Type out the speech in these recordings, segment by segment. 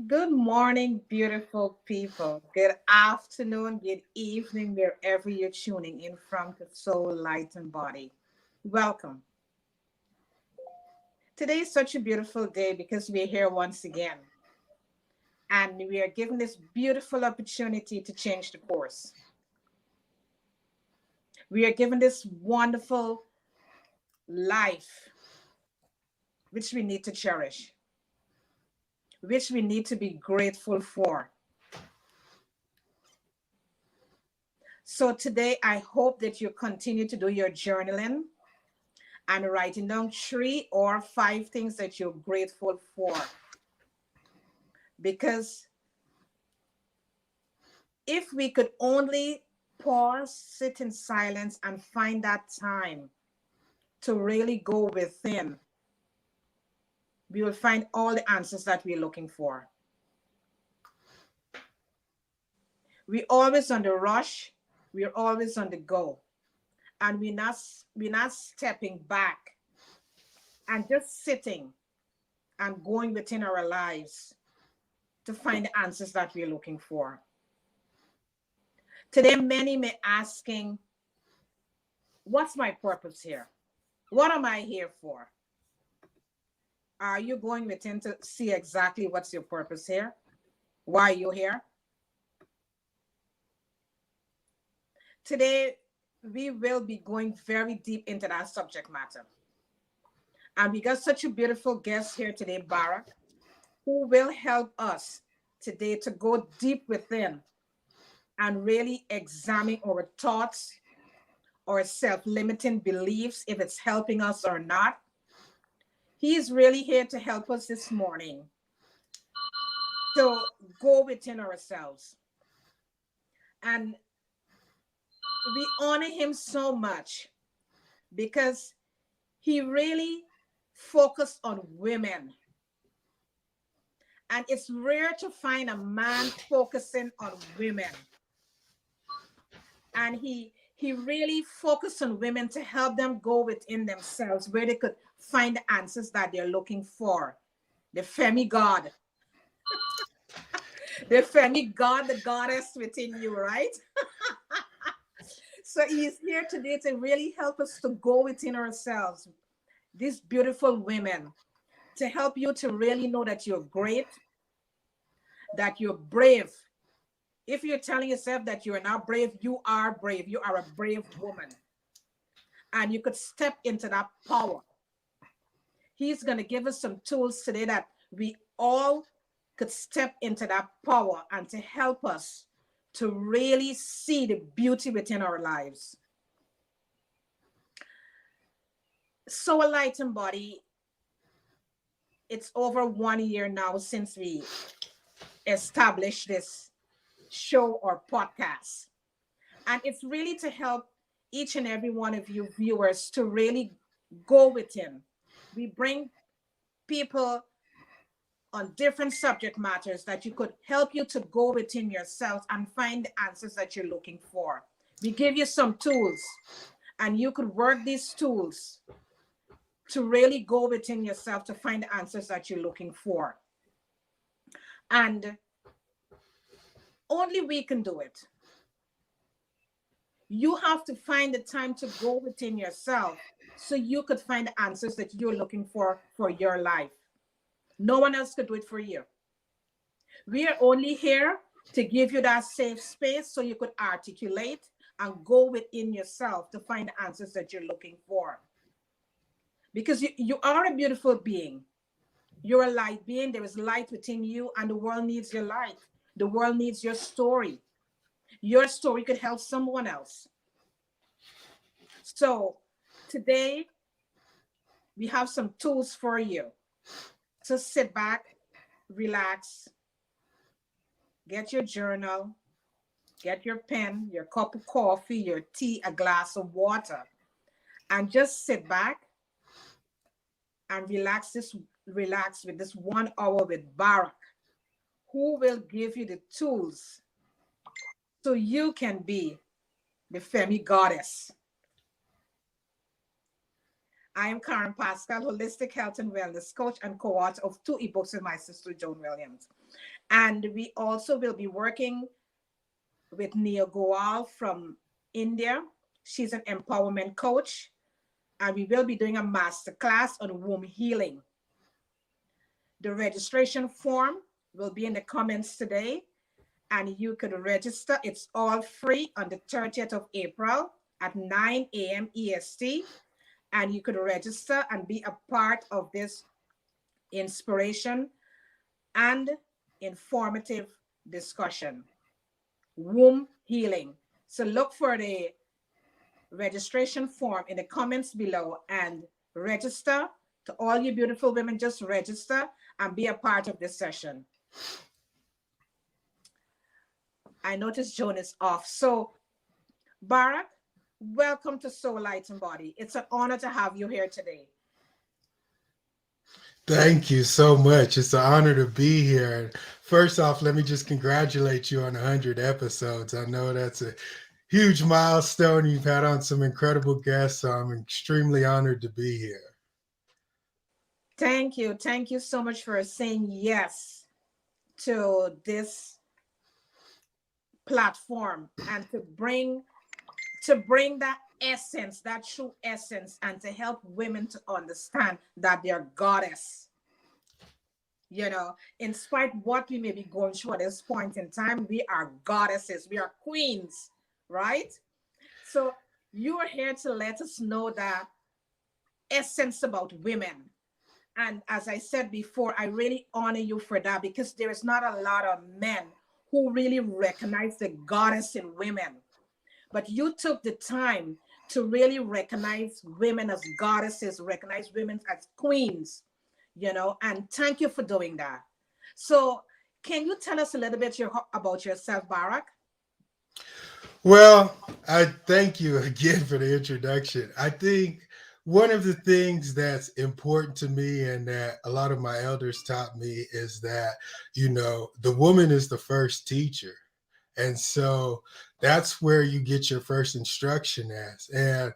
Good morning, beautiful people. Good afternoon, good evening, wherever you're tuning in from to soul, light, and body. Welcome. Today is such a beautiful day because we're here once again and we are given this beautiful opportunity to change the course. We are given this wonderful life which we need to cherish, which we need to be grateful for. So today, I hope that you continue to do your journaling and writing down 3 or 5 things that you're grateful for. Because if we could only pause, sit in silence, and find that time to really go within, we will find all the answers that we're looking for. We're always on the rush, we're always on the go, and we're not stepping back and just sitting and going within our lives to find the answers that we're looking for. Today, many may asking, what's my purpose here? What am I here for? Are you going within to see exactly what's your purpose here? Why you're here? Today, we will be going very deep into that subject matter. And we got such a beautiful guest here today, Bara, who will help us today to go deep within and really examine our thoughts or self-limiting beliefs, if it's helping us or not. He's really here to help us this morning to go within ourselves. And we honor him so much because he really focused on women. And it's rare to find a man focusing on women. And he really focused on women to help them go within themselves where they could find the answers that they're looking for. The Femigod. The Femigod, the goddess within you, right? So he's here today to really help us to go within ourselves, these beautiful women, to help you to really know that you're great, that you're brave. If you're telling yourself that you're not brave, you are brave. You are a brave woman. And you could step into that power. He's going to give us some tools today that we all could step into that power and to help us to really see the beauty within our lives. So a light and body, it's over 1 year now since we established this show or podcast. And it's really to help each and every one of you viewers to really go within. We bring people on different subject matters that you could help you to go within yourself and find the answers that you're looking for. We give you some tools and you could work these tools to really go within yourself to find the answers that you're looking for. And only we can do it. You have to find the time to go within yourself so you could find the answers that you're looking for your life. No one else could do it for you. We are only here to give you that safe space so you could articulate and go within yourself to find the answers that you're looking for. Because you are a beautiful being. You're a light being. There is light within you, and the world needs your light. The world needs your story. Your story could help someone else. So today, we have some tools for you. So sit back, relax, get your journal, get your pen, your cup of coffee, your tea, a glass of water, and just sit back and relax with this 1 hour with Bara, who will give you the tools so you can be the Femi goddess. I am Karen Pascal, holistic health and wellness coach and co-author of 2 ebooks with my sister Joan Williams. And we also will be working with Nia Goal from India. She's an empowerment coach, and we will be doing a master class on womb healing. The registration form will be in the comments today, and you could register. It's all free on the 30th of April at 9 a.m. EST, and you could register and be a part of this inspiration and informative discussion. Womb healing. So look for the registration form in the comments below and register. To all you beautiful women, just register and be a part of this session. I noticed Joan is off. So, Barak, welcome to Soul Light and Body. It's an honor to have you here today. Thank you so much. It's an honor to be here. First off, let me just congratulate you on 100 episodes. I know that's a huge milestone. You've had on some incredible guests, so I'm extremely honored to be here. Thank you. Thank you so much for saying yes to this platform and to bring that essence, that true essence, and to help women to understand that they're goddess. In spite what we may be going through at this point in time, we are goddesses, we are queens, right? So you are here to let us know that essence about women. And as I said before, I really honor you for that, because there is not a lot of men who really recognize the goddess in women. But you took the time to really recognize women as goddesses, recognize women as queens, and thank you for doing that. So, can you tell us a little bit about yourself, Barak? Well, I thank you again for the introduction. I think one of the things that's important to me and that a lot of my elders taught me is that, the woman is the first teacher. And so that's where you get your first instruction as. And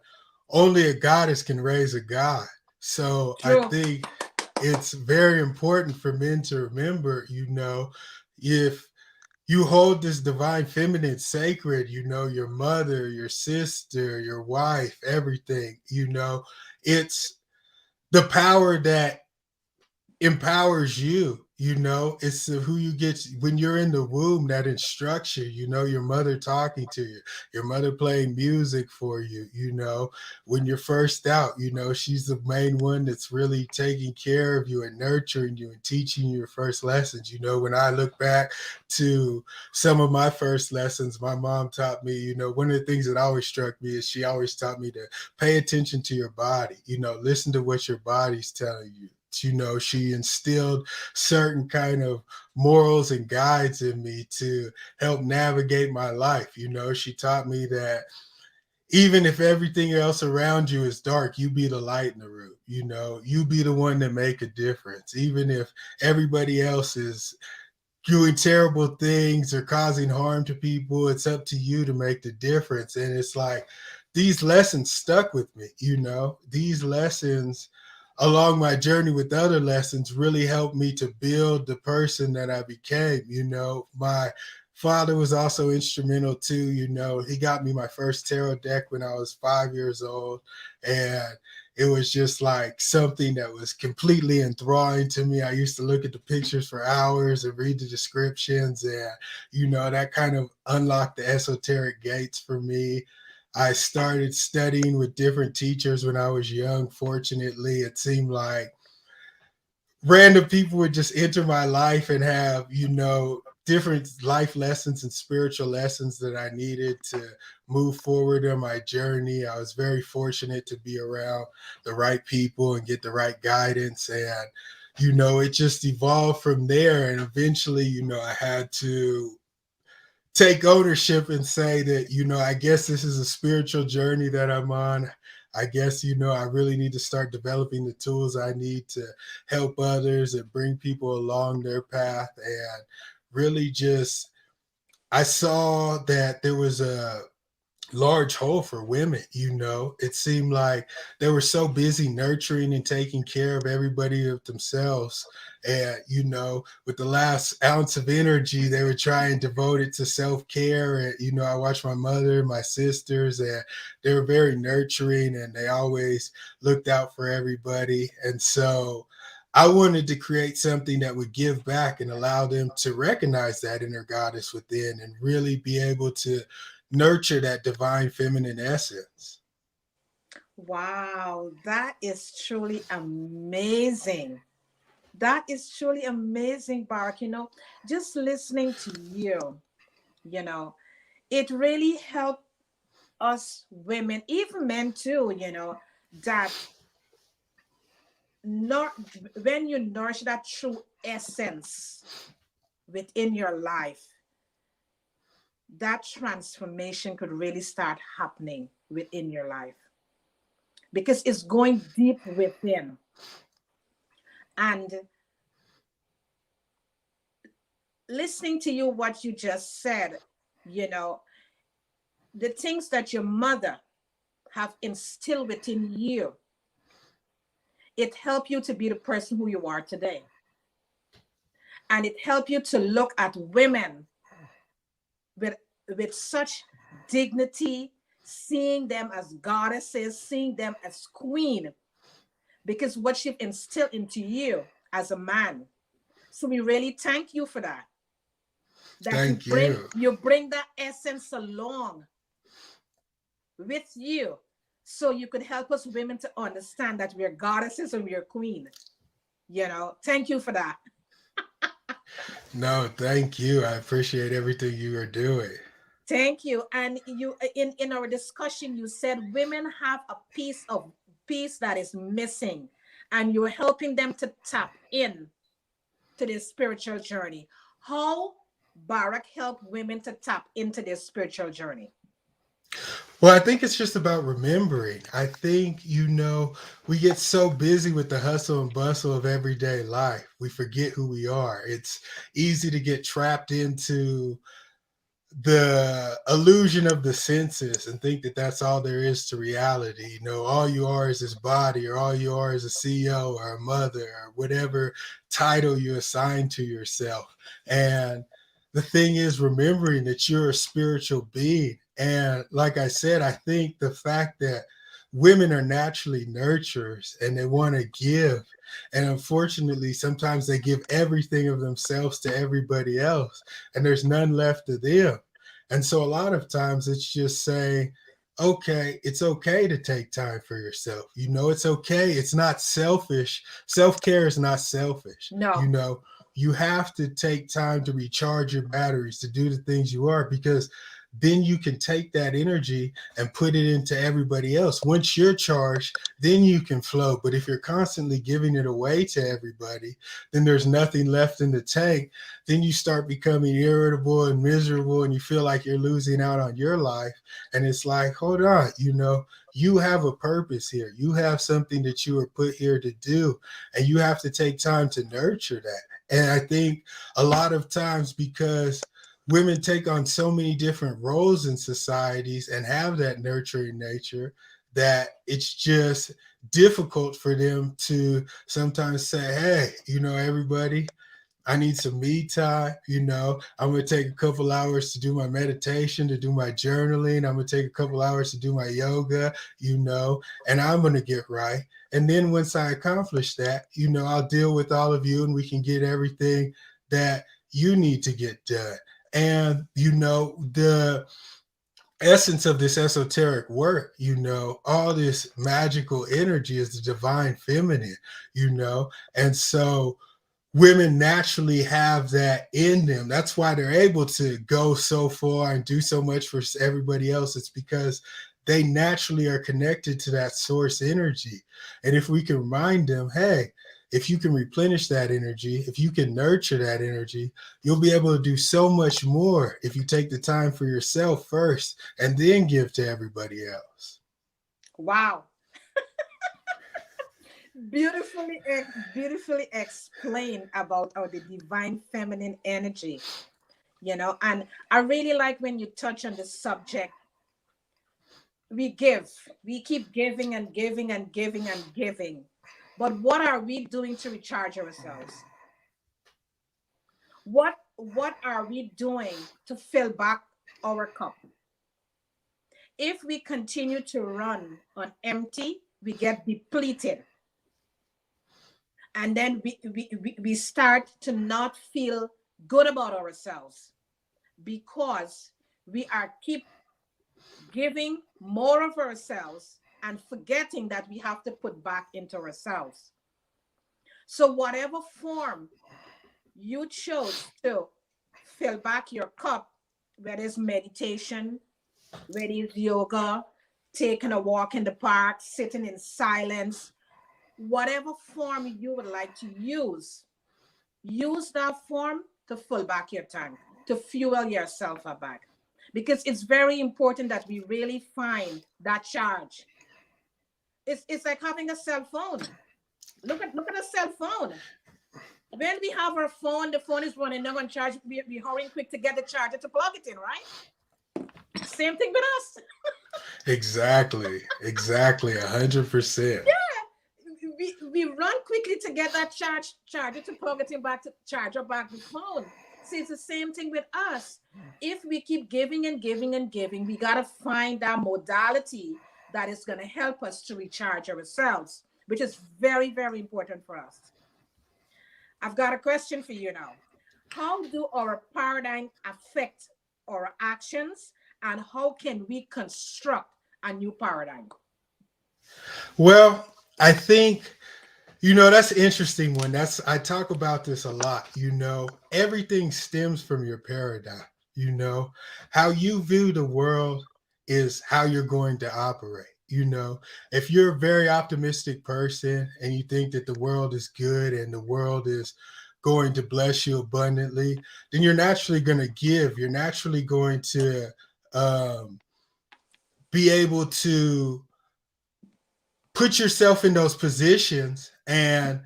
only a goddess can raise a god. So I True. think it's very important for men to remember, if you hold this divine feminine sacred, your mother, your sister, your wife, everything, it's the power that empowers you. It's who you get when you're in the womb that instructs you. Your mother talking to you, your mother playing music for you. When you're first out, she's the main one that's really taking care of you and nurturing you and teaching you your first lessons. When I look back to some of my first lessons, my mom taught me, one of the things that always struck me is she always taught me to pay attention to your body. Listen to what your body's telling you. She instilled certain kind of morals and guides in me to help navigate my life. She taught me that even if everything else around you is dark, you be the light in the room. You be the one that make a difference. Even if everybody else is doing terrible things or causing harm to people, it's up to you to make the difference. And it's like these lessons stuck with me. These lessons along my journey with other lessons really helped me to build the person that I became. My father was also instrumental too. He got me my first tarot deck when I was 5 years old, and it was just like something that was completely enthralling to me. I used to look at the pictures for hours and read the descriptions, and that kind of unlocked the esoteric gates for me. I started studying with different teachers when I was young. Fortunately, it seemed like random people would just enter my life and have, different life lessons and spiritual lessons that I needed to move forward on my journey. I was very fortunate to be around the right people and get the right guidance. And, it just evolved from there. And eventually, I had to take ownership and say that, I guess this is a spiritual journey that I'm on. I guess, I really need to start developing the tools I need to help others and bring people along their path. And really just, I saw that there was a large hole for women. It seemed like they were so busy nurturing and taking care of everybody of themselves, and with the last ounce of energy they would try and devote it to self-care. And I watched my mother, my sisters, and they were very nurturing, and they always looked out for everybody. And so I wanted to create something that would give back and allow them to recognize that inner goddess within and really be able to nurture that divine feminine essence. Wow, that is truly amazing. That is truly amazing, Barak. Just listening to you, you know, it really helped us women, even men too, that not when you nourish that true essence within your life, that transformation could really start happening within your life because it's going deep within. And listening to you, what you just said, you know, the things that your mother have instilled within you, it helped you to be the person who you are today. And it helped you to look at women with with such dignity, seeing them as goddesses, seeing them as queen, because what she've instilled into you as a man. So we really thank you for that. That you Thank you. bring that essence along with you, so you could help us women to understand that we're goddesses and we're queen. Thank you for that. No, thank you. I appreciate everything you are doing. Thank you. And you, in our discussion, you said women have a piece that is missing, and you're helping them to tap in to their spiritual journey. How Barak helped women to tap into their spiritual journey? Well, I think it's just about remembering. I think, we get so busy with the hustle and bustle of everyday life. We forget who we are. It's easy to get trapped into the illusion of the senses and think that that's all there is to reality. All you are is this body, or all you are is a CEO or a mother, or whatever title you assign to yourself. And the thing is, remembering that you're a spiritual being. And like I said, I think the fact that women are naturally nurturers and they want to give. And unfortunately, sometimes they give everything of themselves to everybody else, and there's none left of them. And so a lot of times it's just saying, okay, it's okay to take time for yourself. It's okay. It's not selfish. Self care is not selfish. No. You have to take time to recharge your batteries, to do the things you are, because then you can take that energy and put it into everybody else. Once you're charged, then you can flow. But if you're constantly giving it away to everybody, then there's nothing left in the tank. Then you start becoming irritable and miserable, and you feel like you're losing out on your life. And it's like, hold on, you have a purpose here. You have something that you were put here to do, and you have to take time to nurture that. And I think a lot of times, because women take on so many different roles in societies and have that nurturing nature, that it's just difficult for them to sometimes say, hey, everybody, I need some me time. I'm going to take a couple hours to do my meditation, to do my journaling. I'm going to take a couple hours to do my yoga, and I'm going to get right. And then once I accomplish that, I'll deal with all of you, and we can get everything that you need to get done. And, the essence of this esoteric work, all this magical energy is the divine feminine, and so women naturally have that in them. That's why they're able to go so far and do so much for everybody else. It's because they naturally are connected to that source energy. And if we can remind them, hey, if you can replenish that energy, if you can nurture that energy, you'll be able to do so much more if you take the time for yourself first and then give to everybody else. Wow. Beautifully explained about the divine feminine energy. And I really like when you touch on the subject We give. We keep giving and giving and giving and giving. But what are we doing to recharge ourselves? What are we doing to fill back our cup? If we continue to run on empty, we get depleted. And then we start to not feel good about ourselves because we are keep giving more of ourselves and forgetting that we have to put back into ourselves. So whatever form you chose to fill back your cup, whether it's meditation, whether it's yoga, taking a walk in the park, sitting in silence, whatever form you would like to use that form to fill back your tank, to fuel yourself back. Because it's very important that we really find that charge. It's like having a cell phone. Look at a cell phone. When we have our phone, the phone is running low on charge. We're hurrying quick to get the charger to plug it in, right? Same thing with us. Exactly. Exactly. 100%. We run quickly to get that charger to plug it in back to charge up back the phone. See, it's the same thing with us. If we keep giving and giving and giving, we gotta find that modality that is gonna help us to recharge ourselves, which is very, very important for us. I've got a question for you now. How do our paradigm affect our actions, and how can we construct a new paradigm? Well, I think, that's an interesting one. I talk about this a lot. Everything stems from your paradigm. You know, how you view the world is how you're going to operate. If you're a very optimistic person and you think that the world is good and the world is going to bless you abundantly, then you're naturally going to give. You're naturally going to um, be able to put yourself in those positions and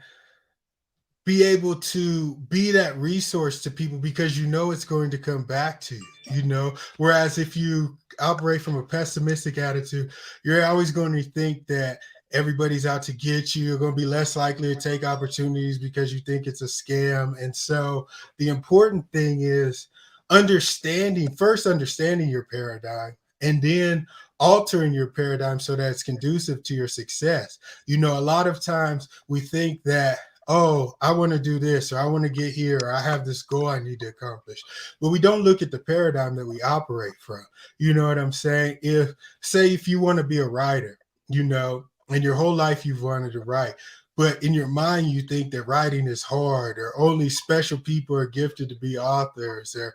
be able to be that resource to people because it's going to come back to you. Whereas if you operate from a pessimistic attitude, you're always going to think that everybody's out to get you. You're going to be less likely to take opportunities because you think it's a scam. And so the important thing is understanding your paradigm, and then altering your paradigm so that it's conducive to your success. A lot of times we think that, oh, I want to do this, or I want to get here, or I have this goal I need to accomplish. But we don't look at the paradigm that we operate from. You know what I'm saying? If you want to be a writer, and your whole life you've wanted to write, but in your mind you think that writing is hard, or only special people are gifted to be authors, or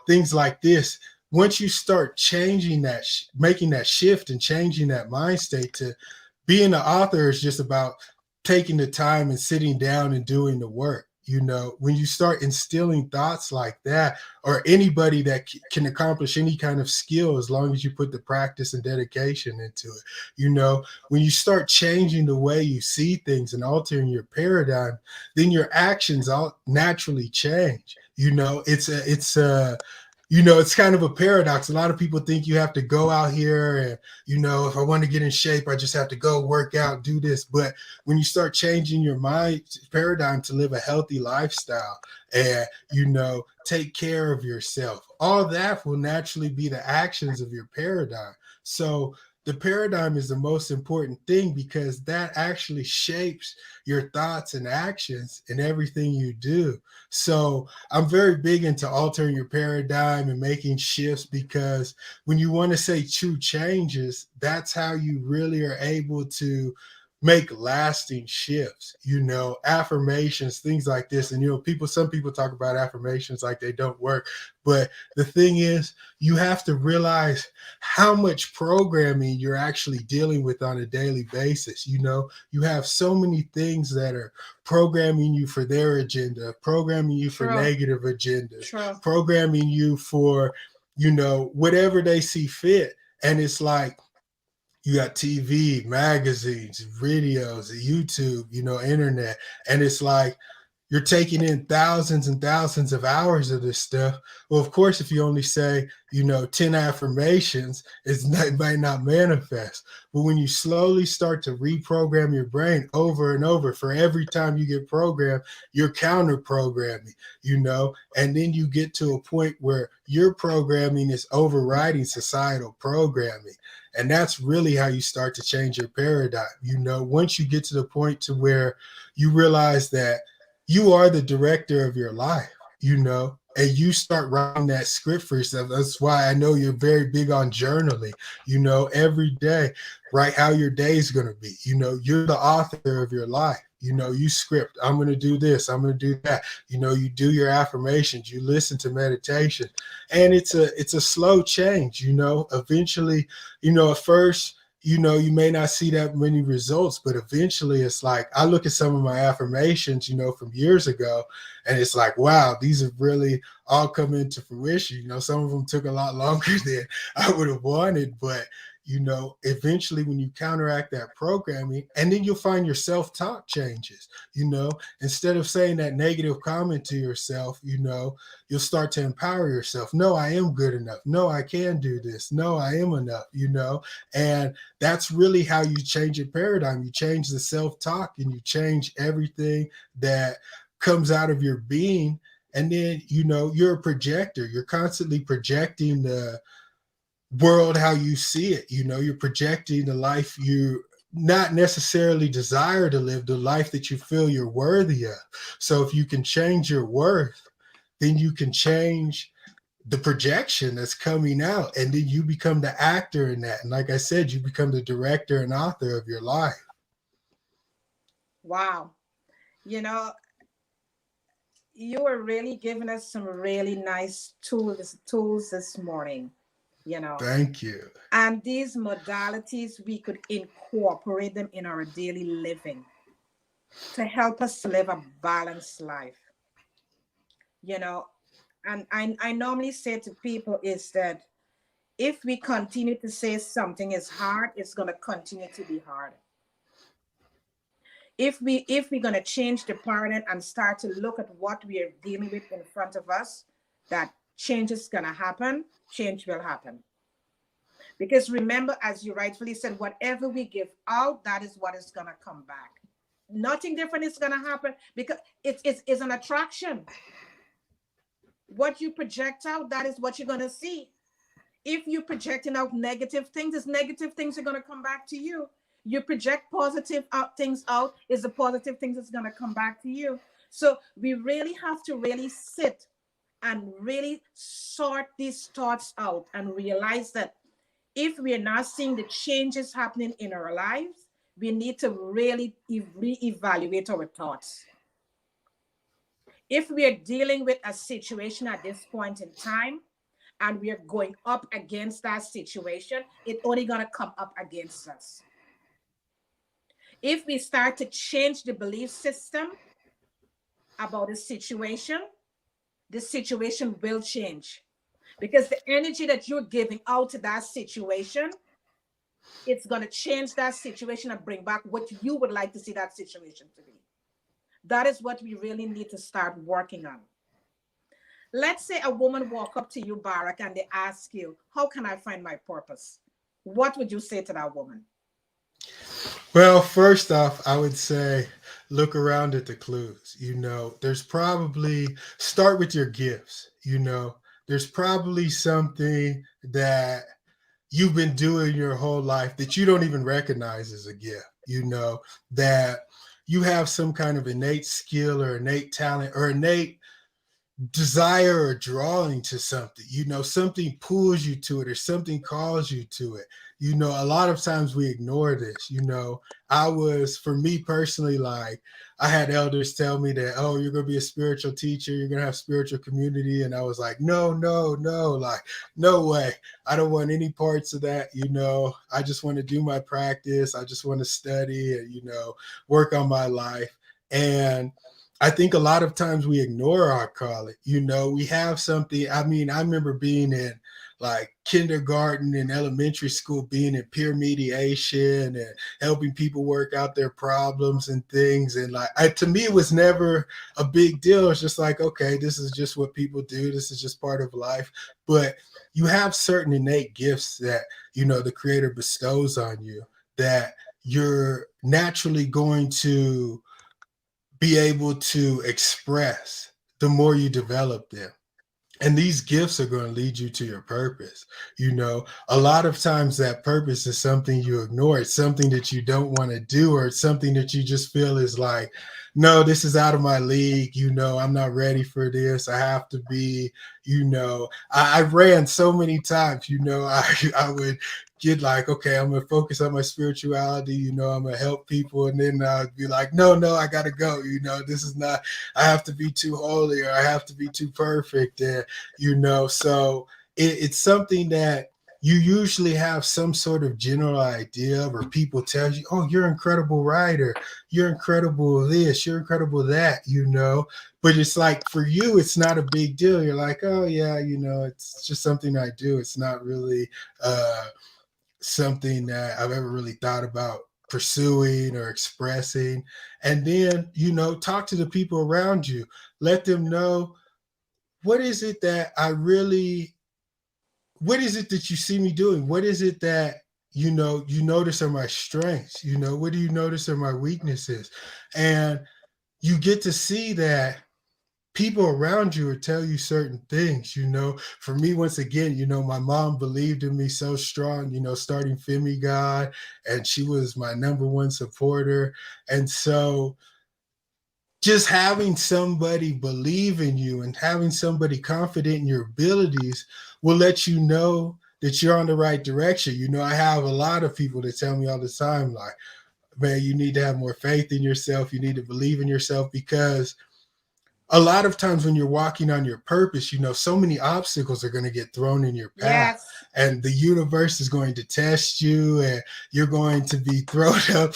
things like this. Once you start changing that, making that shift and changing that mind state to being an author is just about taking the time and sitting down and doing the work. When you start instilling thoughts like that, or anybody that can accomplish any kind of skill as long as you put the practice and dedication into it, when you start changing the way you see things and altering your paradigm, then your actions all naturally change. It's kind of a paradox. A lot of people think you have to go out here and, if I want to get in shape, I just have to go work out, do this. But when you start changing your mind paradigm to live a healthy lifestyle and, take care of yourself, all that will naturally be the actions of your paradigm. So the paradigm is the most important thing because that actually shapes your thoughts and actions and everything you do. So I'm very big into altering your paradigm and making shifts, because when you want to say true changes, that's how you really are able to make lasting shifts, affirmations, things like this. And some people talk about affirmations like they don't work, but the thing is, you have to realize how much programming you're actually dealing with on a daily basis. You have so many things that are programming you for their agenda, programming you for True. negative agendas, True. programming you for whatever they see fit. And it's like, you got TV, magazines, videos, YouTube, internet. And it's like, you're taking in thousands and thousands of hours of this stuff. Well, of course, if you only say, 10 affirmations, it might not manifest. But when you slowly start to reprogram your brain over and over, for every time you get programmed, you're counter programming, and then you get to a point where your programming is overriding societal programming. And that's really how you start to change your paradigm. Once you get to the point to where you realize that you are the director of your life, and you start writing that script for yourself. That's why I know you're very big on journaling, every day, write how your day is going to be. You're the author of your life. You script, I'm going to do this, I'm going to do that. You do your affirmations, you listen to meditation, and it's a slow change. Eventually, at first, you may not see that many results, but eventually it's like, I look at some of my affirmations, from years ago, and it's like, wow, these have really all come into fruition. Some of them took a lot longer than I would have wanted, but eventually when you counteract that programming, and then you'll find your self-talk changes, instead of saying that negative comment to yourself, you'll start to empower yourself. No, I am good enough. No, I can do this. No, I am enough, and that's really how you change your paradigm. You change the self-talk, and you change everything that comes out of your being. And then, you're a projector. You're constantly projecting the world how you see it. You're projecting the life you not necessarily desire to live, the life that you feel you're worthy of. So if you can change your worth, then you can change the projection that's coming out, and then you become the actor in that. And like I said, you become the director and author of your life. Wow. You know, you were really giving us some really nice tools this morning, you know. Thank you. And these modalities, we could incorporate them in our daily living to help us to live a balanced life, you know. And I normally say to people is that if we continue to say something is hard, it's going to continue to be hard. If we're going to change the paradigm and start to look at what we are dealing with in front of us, that change is going to happen, change will happen. Because remember, as you rightfully said, whatever we give out, that is what is going to come back. Nothing different is going to happen because it's an attraction. What you project out, that is what you're going to see. If you're projecting out negative things, it's negative things are going to come back to you. You project positive things out, is the positive things that's going to come back to you. So we really have to really sit and really sort these thoughts out and realize that if we are not seeing the changes happening in our lives, we need to really reevaluate our thoughts. If we are dealing with a situation at this point in time and we are going up against that situation, it's only going to come up against us. If we start to change the belief system about the situation will change. Because the energy that you're giving out to that situation, it's going to change that situation and bring back what you would like to see that situation to be. That is what we really need to start working on. Let's say a woman walk up to you, Barak, and they ask you, how can I find my purpose? What would you say to that woman? Well, first off, I would say look around at the clues. There's probably, start with your gifts. There's probably something that you've been doing your whole life that you don't even recognize as a gift, that you have some kind of innate skill or innate talent or innate desire or drawing to something. Something pulls you to it or something calls you to it. A lot of times we ignore this. For me personally, like, I had elders tell me that, oh, you're going to be a spiritual teacher, you're going to have spiritual community. And I was like, no, no, no, like, no way. I don't want any parts of that. I just want to do my practice. I just want to study and, work on my life. And I think a lot of times we ignore our calling. We have something. I mean, I remember being in like kindergarten and elementary school, being in peer mediation and helping people work out their problems and things. And like, to me, it was never a big deal. It's just like, okay, this is just what people do. This is just part of life. But you have certain innate gifts that, the creator bestows on you that you're naturally going to be able to express the more you develop them. And these gifts are going to lead you to your purpose. A lot of times that purpose is something you ignore. It's something that you don't want to do, or it's something that you just feel is like, no, this is out of my league. I'm not ready for this. I have to be, I ran so many times, I would get like, okay, I'm going to focus on my spirituality, I'm going to help people. And then I'd be like, no, I got to go. This is not, I have to be too holy, or I have to be too perfect. And, so it's something that you usually have some sort of general idea of, or people tell you, oh, you're an incredible writer, you're incredible this, you're incredible that, but it's like, for you, it's not a big deal. You're like, oh yeah, it's just something I do. It's not really something that I've ever really thought about pursuing or expressing. And then, talk to the people around you, let them know, what is it that I really, what is it that you see me doing? What is it that, you notice are my strengths? What do you notice are my weaknesses? And you get to see that people around you will tell you certain things. For me, once again, my mom believed in me so strong, starting Femigod, and she was my number one supporter. And so just having somebody believe in you and having somebody confident in your abilities will let you know that you're on the right direction. I have a lot of people that tell me all the time, like, man, you need to have more faith in yourself. You need to believe in yourself, because a lot of times when you're walking on your purpose, so many obstacles are going to get thrown in your path, Yes. and the universe is going to test you, and you're going to be thrown up.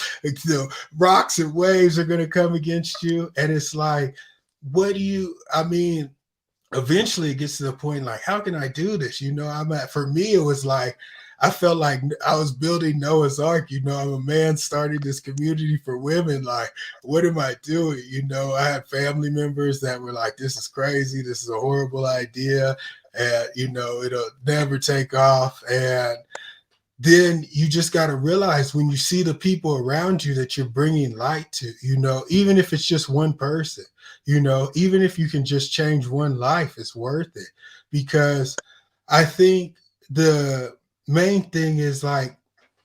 Rocks and waves are going to come against you. And it's like, I mean, eventually it gets to the point like, how can I do this? For me, it was like, I felt like I was building Noah's Ark. I'm a man starting this community for women. Like, what am I doing? I had family members that were like, this is crazy. This is a horrible idea. And, it'll never take off. And then you just got to realize, when you see the people around you that you're bringing light to, even if it's just one person, even if you can just change one life, it's worth it. Because I think the main thing is like,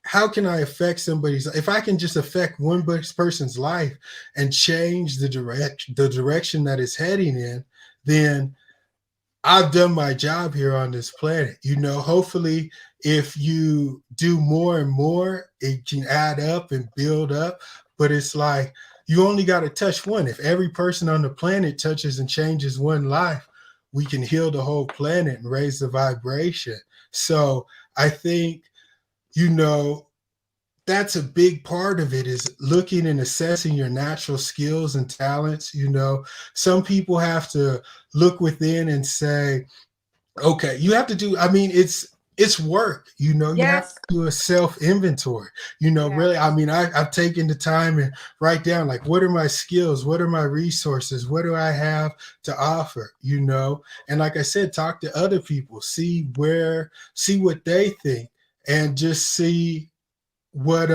how can I affect somebody's, if I can just affect one person's life and change the direction that it's heading in, then I've done my job here on this planet. Hopefully, if you do more and more, it can add up and build up. But it's like, you only got to touch one. If every person on the planet touches and changes one life, we can heal the whole planet and raise the vibration. So I think, you know, that's a big part of it, is looking and assessing your natural skills and talents. Some people have to look within and say, okay, you have to do, I mean, it's work. You have Yes. to do a self inventory. Really, I Yes. mean, I've taken the time and write down, like, what are my skills, what are my resources, what do I have to offer? And like I said, talk to other people, see what they think, and just see what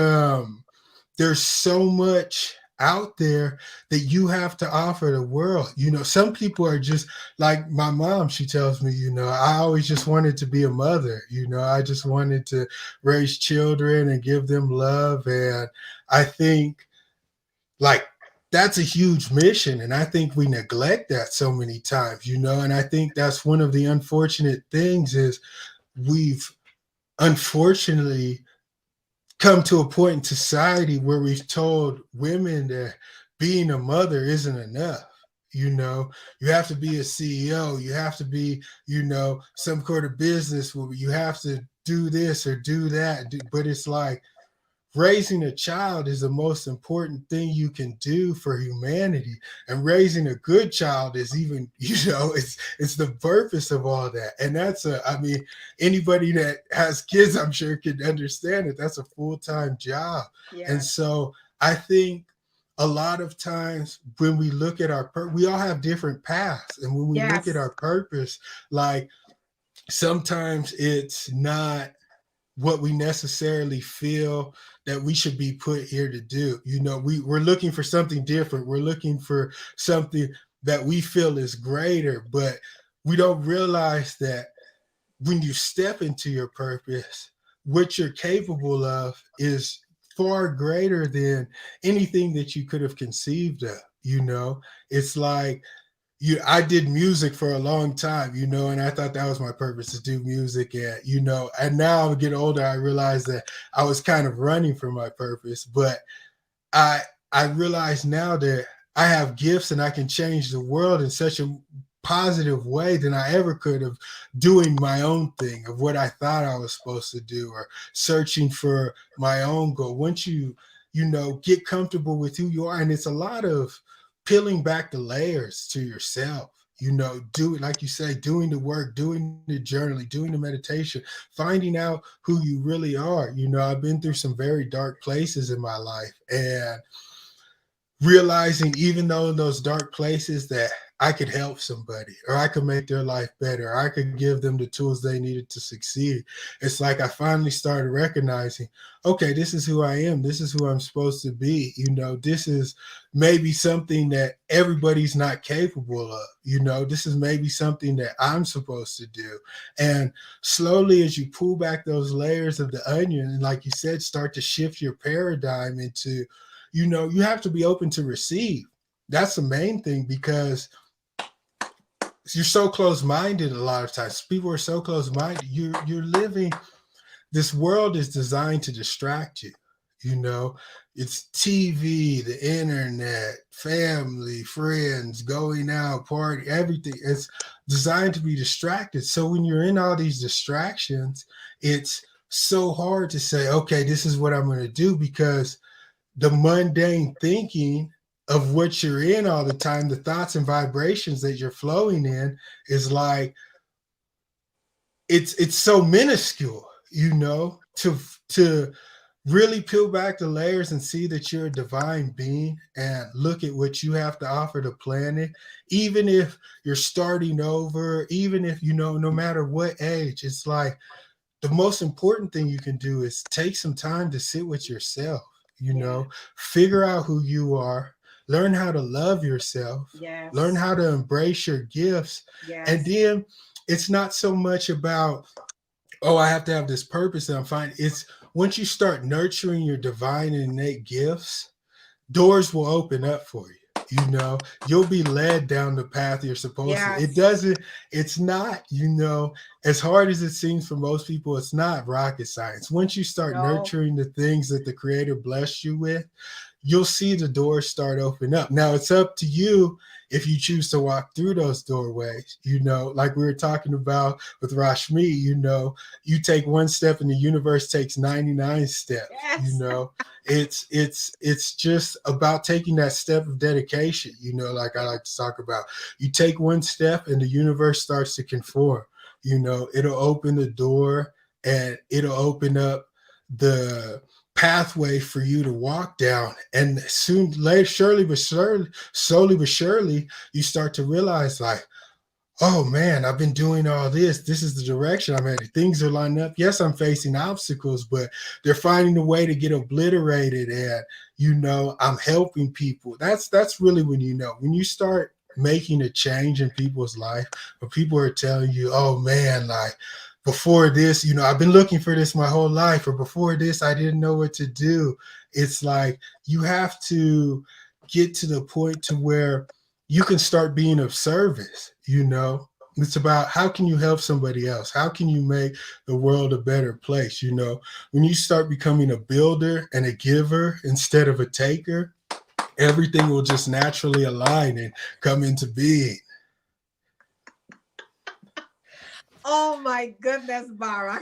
there's so much out there that you have to offer the world. Some people are just like my mom. She tells me, I always just wanted to be a mother. I just wanted to raise children and give them love. And I think, like, that's a huge mission. And I think we neglect that so many times, and I think that's one of the unfortunate things, is we've unfortunately come to a point in society where we've told women that being a mother isn't enough. You have to be a CEO, you have to be, some sort of business woman, you have to do this or do that. But it's like, raising a child is the most important thing you can do for humanity, and raising a good child is even, it's the purpose of all that. And that's I mean, anybody that has kids, I'm sure, can understand it. That's a full-time job. And Yes. so I think a lot of times when we look at we all have different paths, and when we look at Yes. our purpose, like, sometimes it's not what we necessarily feel that we should be put here to do. We're looking for something different. We're looking for something that we feel is greater, but we don't realize that when you step into your purpose, what you're capable of is far greater than anything that you could have conceived of. It's like, I did music for a long time, and I thought that was my purpose, to do music. And now I get older, I realize that I was kind of running from my purpose. But I I realize now that I have gifts and I can change the world in such a positive way than I ever could have, doing my own thing of what I thought I was supposed to do, or searching for my own goal. Once get comfortable with who you are, and it's a lot of peeling back the layers to yourself. Do it, like you say, doing the work, doing the journaling, doing the meditation, finding out who you really are. I've been through some very dark places in my life, and realizing, even though in those dark places, that I could help somebody, or I could make their life better, or I could give them the tools they needed to succeed. It's like I finally started recognizing, okay, this is who I am. This is who I'm supposed to be. This is maybe something that everybody's not capable of. This is maybe something that I'm supposed to do. And slowly, as you pull back those layers of the onion, and like you said, start to shift your paradigm into, you have to be open to receive. That's the main thing, because you're so close-minded. A lot of times people are so close-minded. You're living, this world is designed to distract you. you know it's TV, the internet, family, friends, going out, party, everything. It's designed to be distracted. So when you're in all these distractions, it's so hard to say, okay, this is what I'm going to do, because the mundane thinking of what you're in all the time, the thoughts and vibrations that you're flowing in, is like, it's so minuscule, to really peel back the layers and see that you're a divine being, and look at what you have to offer the planet. Even if you're starting over, even if, no matter what age, it's like, the most important thing you can do is take some time to sit with yourself, Yeah. figure out who you are, learn how to love yourself, learn Yes. how to embrace your gifts. And Yes. then it's not so much about, oh, I have to have this purpose and I'm fine. It's once you start nurturing your divine and innate gifts, doors will open up for you. You'll be led down the path you're supposed to. Yes. It's not, as hard as it seems for most people, it's not rocket science. Once you start No. nurturing the things that the Creator blessed you with, you'll see the doors start opening up. Now it's up to you if you choose to walk through those doorways. Like we were talking about with Rashmi, you take one step and the universe takes 99 steps. Yes. It's just about taking that step of dedication, like I Yeah. like to talk about. You take one step and the universe starts to conform. It'll open the door, and it'll open up the pathway for you to walk down. And soon later, slowly but surely, you start to realize, like, oh man, I've been doing all this. This is the direction I'm headed. Things are lining up. Yes, I'm facing obstacles, but they're finding a way to get obliterated. And I'm helping people. That's really when you start making a change in people's life, when people are telling you, oh man, like, before this, I've been looking for this my whole life, or before this, I didn't know what to do. It's like, you have to get to the point to where you can start being of service. It's about, how can you help somebody else? How can you make the world a better place? When you start becoming a builder and a giver instead of a taker, everything will just naturally align and come into being. Oh my goodness, Bara.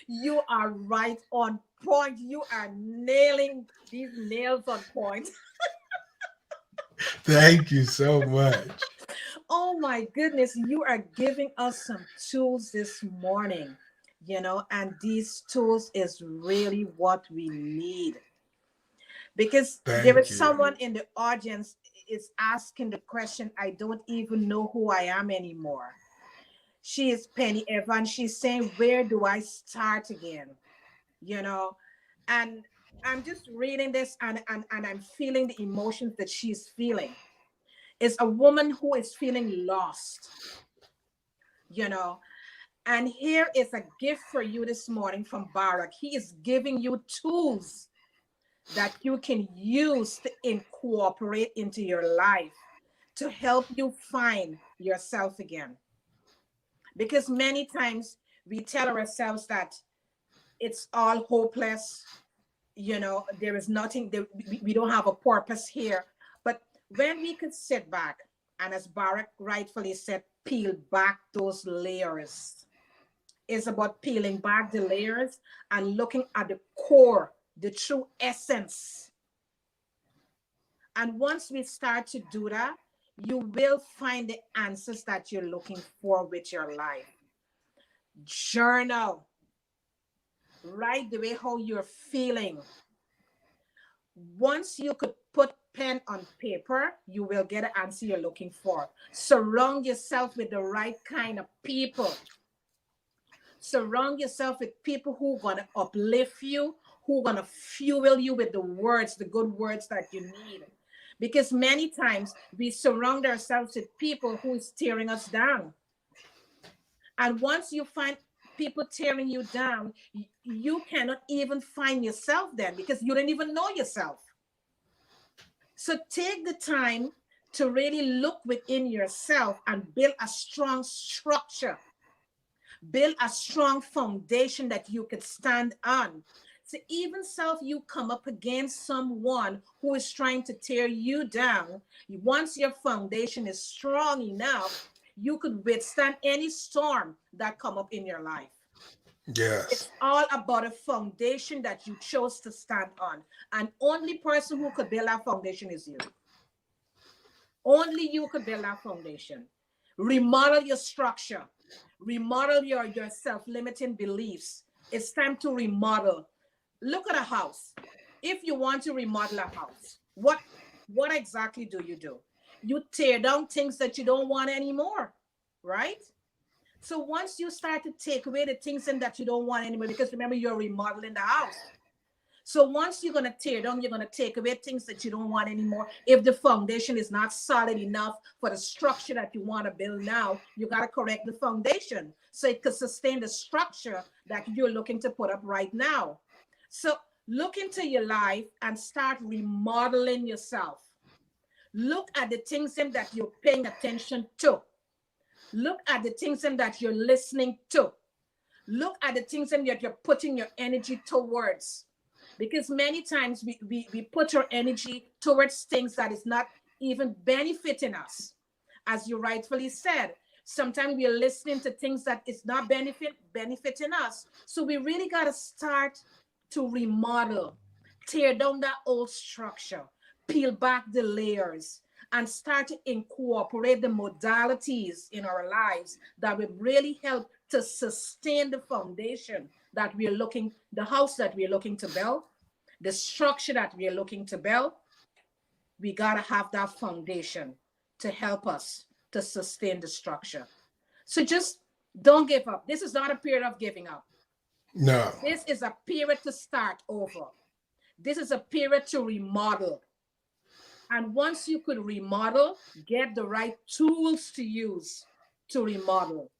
You are right on point. You are nailing these nails on point. Thank you so much. Oh my goodness, you are giving us some tools this morning, and these tools is really what we need, because there Thank is you. someone in the audience is asking the question, I don't even know who I am anymore. She is Penny Evans. She's saying, where do I start again? You know, and I'm just reading this, and I'm feeling the emotions that she's feeling. It's a woman who is feeling lost, you know. And here is a gift for you this morning from Barak. He is giving you tools that you can use to incorporate into your life to help you find yourself again. Because many times we tell ourselves that it's all hopeless, there is nothing, we don't have a purpose here. But when we could sit back and, as Barak rightfully said, peel back those layers. It's about peeling back the layers and looking at the core, the true essence. And once we start to do that, you will find the answers that you're looking for with your life. Journal, write the way how you're feeling. Once you could put pen on paper, you will get the answer you're looking for. Surround yourself with the right kind of people. Surround yourself with people who are going to uplift you, who are going to fuel you with the words, the good words that you need. Because many times we surround ourselves with people who is tearing us down. And once you find people tearing you down, you cannot even find yourself then, because you don't even know yourself. So take the time to really look within yourself and build a strong structure, build a strong foundation that you could stand on. So even self, you come up against someone who is trying to tear you down, once your foundation is strong enough, you could withstand any storm that come up in your life. Yes. It's all about a foundation that you chose to stand on. And only person who could build that foundation is you. Only you could build that foundation. Remodel your structure. Remodel your self-limiting beliefs. It's time to remodel. Look at a house. If you want to remodel a house, what exactly do? You tear down things that you don't want anymore, right? So once you start to take away the things in that you don't want anymore, because remember, you're remodeling the house. So once you're going to tear down, you're going to take away things that you don't want anymore. If the foundation is not solid enough for the structure that you want to build now, you got to correct the foundation so it could sustain the structure that you're looking to put up right now. So look into your life and start remodeling yourself. Look at the things that you're paying attention to. Look at the things that you're listening to. Look at the things that you're putting your energy towards. Because many times we put our energy towards things that is not even benefiting us. As you rightfully said, sometimes we are listening to things that is not benefiting us. So we really got to start to remodel, tear down that old structure, peel back the layers, and start to incorporate the modalities in our lives that will really help to sustain the foundation that we're looking, the house that we're looking to build, the structure that we're looking to build. We got to have that foundation to help us to sustain the structure. So just don't give up. This is not a period of giving up. No. This is a period to start over. This is a period to remodel. And once you could remodel, get the right tools to use to remodel.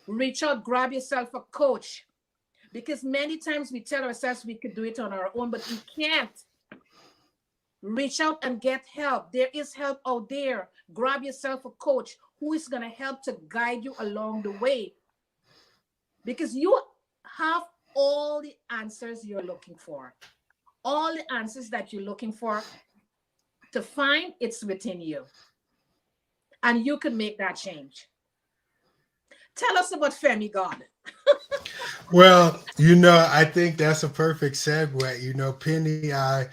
Reach out, grab yourself a coach, because many times we tell ourselves we could do it on our own, but we can't. Reach out and get help. There is help out there. Grab yourself a coach who is going to help to guide you along the way, because you have all the answers you're looking for. All the answers that you're looking for to find, it's within you. And you can make that change. Tell us about Femigod. Well, I think that's a perfect segue. Penny, I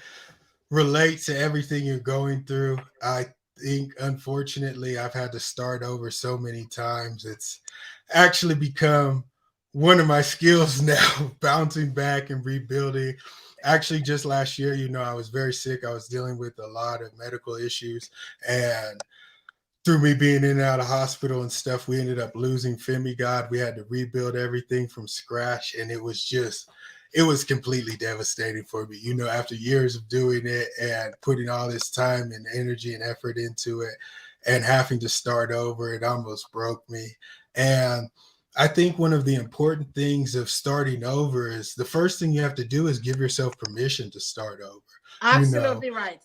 relate to everything you're going through. I think, unfortunately, I've had to start over so many times. It's actually become one of my skills now, bouncing back and rebuilding. Actually, just last year, I was very sick. I was dealing with a lot of medical issues. And through me being in and out of hospital and stuff, we ended up losing Femigod. We had to rebuild everything from scratch, and it was completely devastating for me. After years of doing it and putting all this time and energy and effort into it, and having to start over, it almost broke me. And I think one of the important things of starting over is the first thing you have to do is give yourself permission to start over. You know, Absolutely right.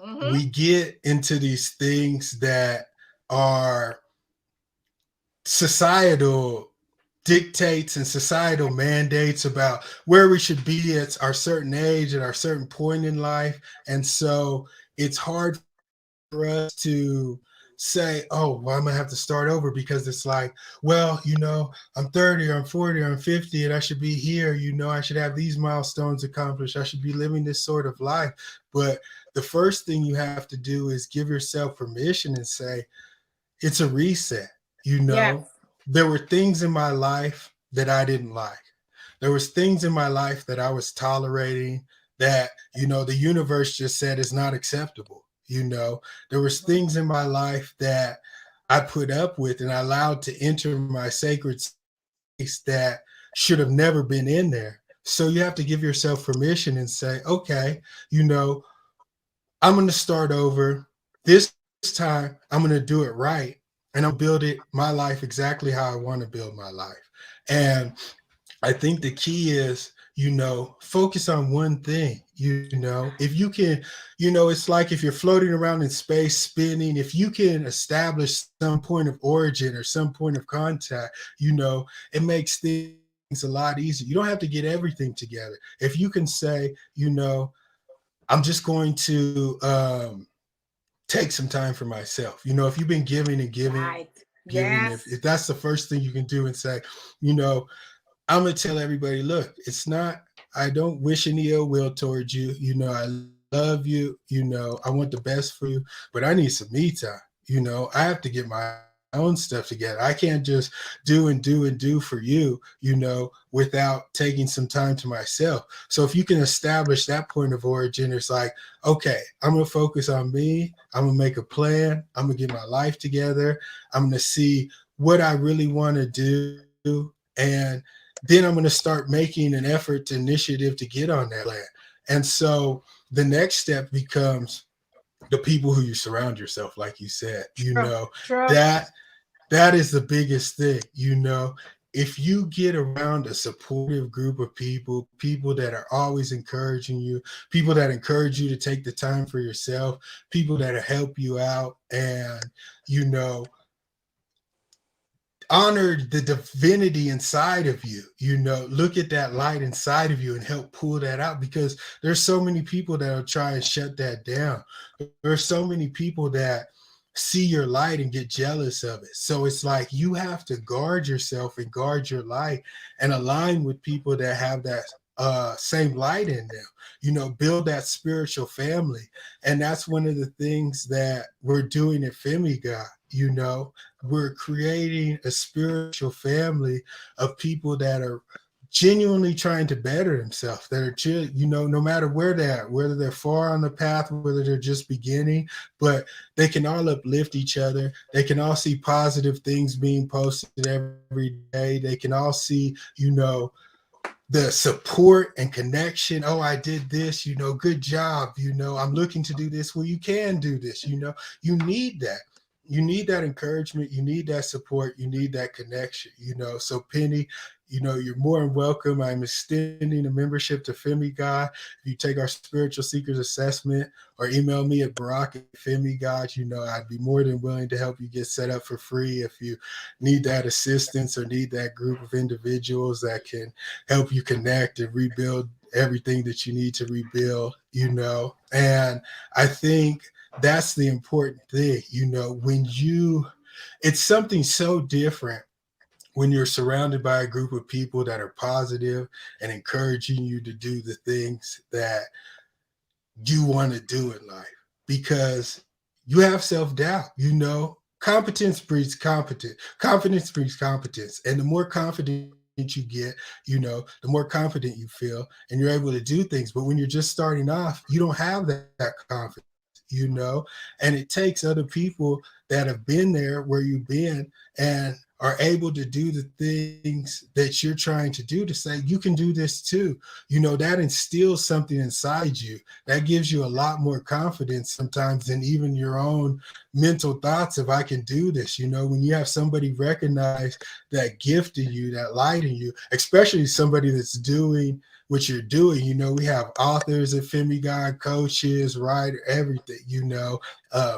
Mm-hmm. we get into these things that are societal dictates and societal mandates about where we should be at our certain age, at our certain point in life. And so it's hard for us to say, oh, well, I'm gonna have to start over, because it's like, well, I'm 30 or I'm 40 or I'm 50 and I should be here, I should have these milestones accomplished, I should be living this sort of life. But the first thing you have to do is give yourself permission and say, it's a reset. you Yes. know there were things in my life that I didn't like. There was things in my life that I was tolerating that the universe just said is not acceptable. There was things in my life that I put up with and I allowed to enter my sacred space that should have never been in there. So you have to give yourself permission and say, okay, you know I'm going to start over. This time, I'm going to do it right. And I'm going to build it, my life, exactly how I want to build my life. And I think the key is, focus on one thing. If you can, it's like if you're floating around in space spinning, if you can establish some point of origin or some point of contact, it makes things a lot easier. You don't have to get everything together. If you can say, I'm just going to take some time for myself. If you've been giving and giving, Right. if that's the Yes. first thing you can do and say, you know, I'm gonna tell everybody, look, it's not. I don't wish any ill will towards you. I love you. I want the best for you, but I need some me time. I have to get my own stuff together. I can't just do and do for you. Without taking some time to myself. So if you can establish that point of origin, it's like, okay, I'm gonna focus on me. I'm gonna make a plan. I'm gonna get my life together. I'm gonna see what I really want to do, and then I'm going to start making an effort to initiative to get on that plan. And so the next step becomes the people who you surround yourself, like you said. True. True. That is the biggest thing. If you get around a supportive group of people that are always encouraging you, people that encourage you to take the time for yourself, people that help you out, and you know honor the divinity inside of you. Look at that light inside of you and help pull that out, because there's so many people that will try and shut that down. There's so many people that see your light and get jealous of it. So it's like you have to guard yourself and guard your light and align with people that have that same light in them. Build that spiritual family. And that's one of the things that we're doing at Femigod. We're creating a spiritual family of people that are genuinely trying to better themselves, that are no matter where they're at, whether they're far on the path, whether they're just beginning, but they can all uplift each other. They can all see positive things being posted every day. They can all see the support and connection. Oh, I did this, good job. I'm looking to do this. Well, you can do this. You need that. You need that encouragement. You need that support. You need that connection. So Penny, you're more than welcome. I'm extending a membership to Femigod. If you take our spiritual seekers assessment or email me at Bara@Femigod, I'd be more than willing to help you get set up for free if you need that assistance or need that group of individuals that can help you connect and rebuild everything that you need to rebuild. And I think that's the important thing. When it's something so different when you're surrounded by a group of people that are positive and encouraging you to do the things that you want to do in life, because you have self-doubt, competence breeds confidence breeds competence, and the more confident you get, the more confident you feel, and you're able to do things. But when you're just starting off, you don't have that confidence, and it takes other people that have been there where you've been and are able to do the things that you're trying to do, to say you can do this too. That instills something inside you that gives you a lot more confidence sometimes than even your own mental thoughts of I can do this. When you have somebody recognize that gift in you, that light in you, especially somebody that's doing what you're doing. We have authors at Femigod, coaches, writer, everything,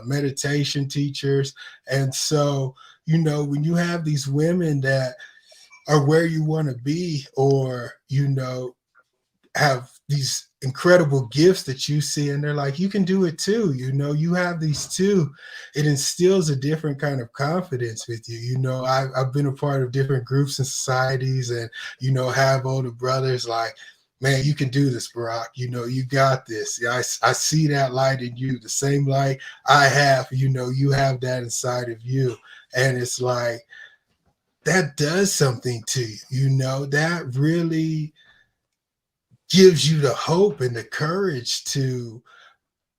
meditation teachers. And so, when you have these women that are where you want to be, or, have these incredible gifts that you see, and they're like, you can do it too. You have these too. It instills a different kind of confidence with you. I've been a part of different groups and societies, and have older brothers like, man, you can do this, Barack. You got this. I see that light in you, the same light I have. You have that inside of you, and it's like that does something to you. That really gives you the hope and the courage to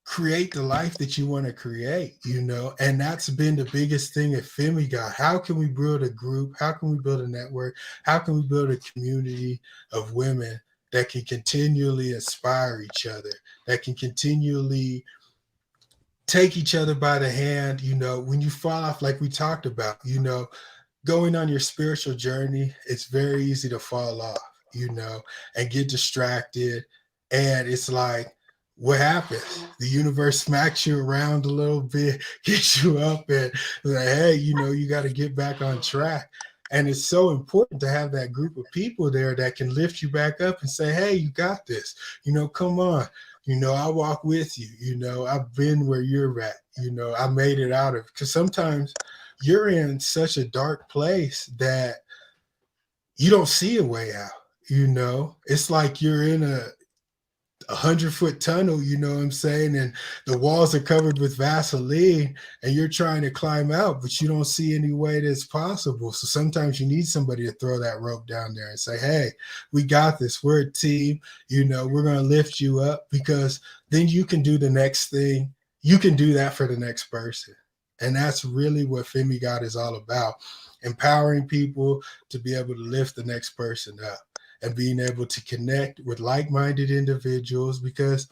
create the life that you want to create, and that's been the biggest thing at Femigod. How can we build a group? How can we build a network? How can we build a community of women that can continually inspire each other, that can continually take each other by the hand? When you fall off, like we talked about, going on your spiritual journey, it's very easy to fall off, and get distracted. And it's like, what happens? The universe smacks you around a little bit, gets you up, and like, hey, you got to get back on track. And it's so important to have that group of people there that can lift you back up and say, hey, you got this. Come on. I'll walk with you. I've been where you're at. I made it out of, because sometimes you're in such a dark place that you don't see a way out. It's like you're in a 100-foot tunnel, what I'm saying? And the walls are covered with Vaseline, and you're trying to climb out, but you don't see any way that's possible. So sometimes you need somebody to throw that rope down there and say, hey, we got this. We're a team. We're going to lift you up, because then you can do the next thing. You can do that for the next person. And that's really what Femigod is all about, empowering people to be able to lift the next person up, and being able to connect with like-minded individuals, because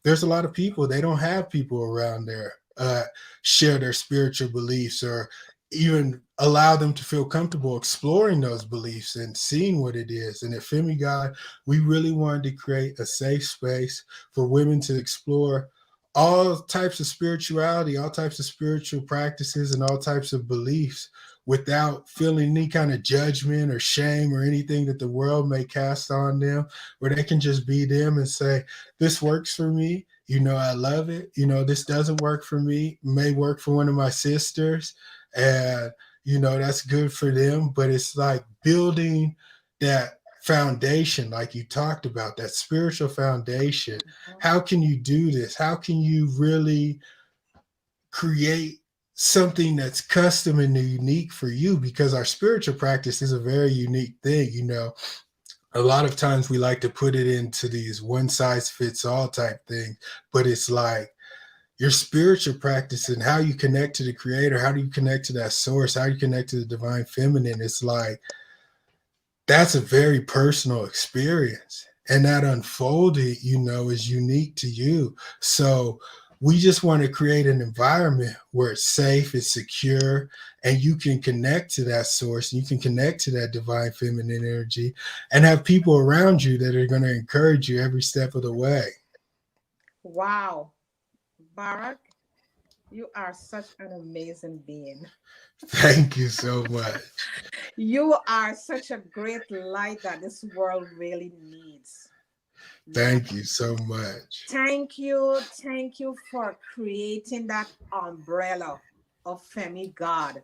there's a lot of people, they don't have people around there share their spiritual beliefs, or even allow them to feel comfortable exploring those beliefs and seeing what it is. And at Femigod, we really wanted to create a safe space for women to explore all types of spirituality, all types of spiritual practices, and all types of beliefs, without feeling any kind of judgment or shame or anything that the world may cast on them, where they can just be them and say, this works for me. I love it. This doesn't work for me. It may work for one of my sisters, and, that's good for them. But it's like building that foundation, like you talked about, that spiritual foundation. How can you do this? How can you really create something that's custom and unique for you? Because our spiritual practice is a very unique thing. A lot of times we like to put it into these one size fits all type things, but it's like your spiritual practice and how you connect to the creator, how do you connect to that source, how you connect to the divine feminine. It's like, that's a very personal experience, and that unfolding, is unique to you. So we just want to create an environment where it's safe, it's secure, and you can connect to that source, and you can connect to that divine feminine energy, and have people around you that are going to encourage you every step of the way. Wow. Barack, you are such an amazing being. Thank you so much. You are such a great light that this world really needs. Yeah. Thank you so much. Thank you. Thank you for creating that umbrella of Femigod.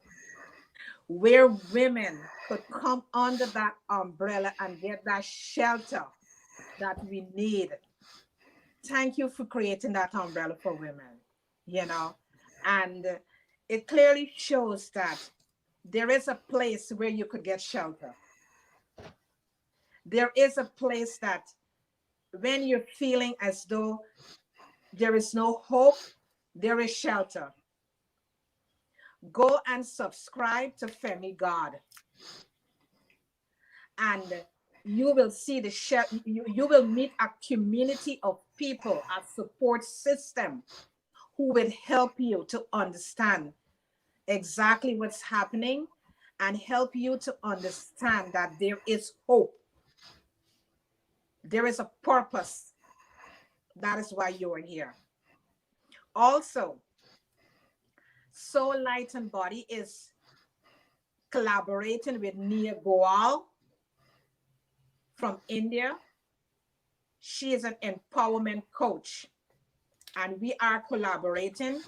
where women could come under that umbrella and get that shelter that we need. Thank you for creating that umbrella for women, you know. And it clearly shows that there is a place where you could get shelter. There is a place that when you're feeling as though there is no hope, there is shelter. Go and subscribe to Femigod, and you will see you will meet a community of people, a support system who will help you to understand exactly what's happening and help you to understand that there is hope. There is a purpose. That is why you're here. Also, Soul Light and Body is collaborating with Nia Goal from India. She is an empowerment coach, and we are collaborating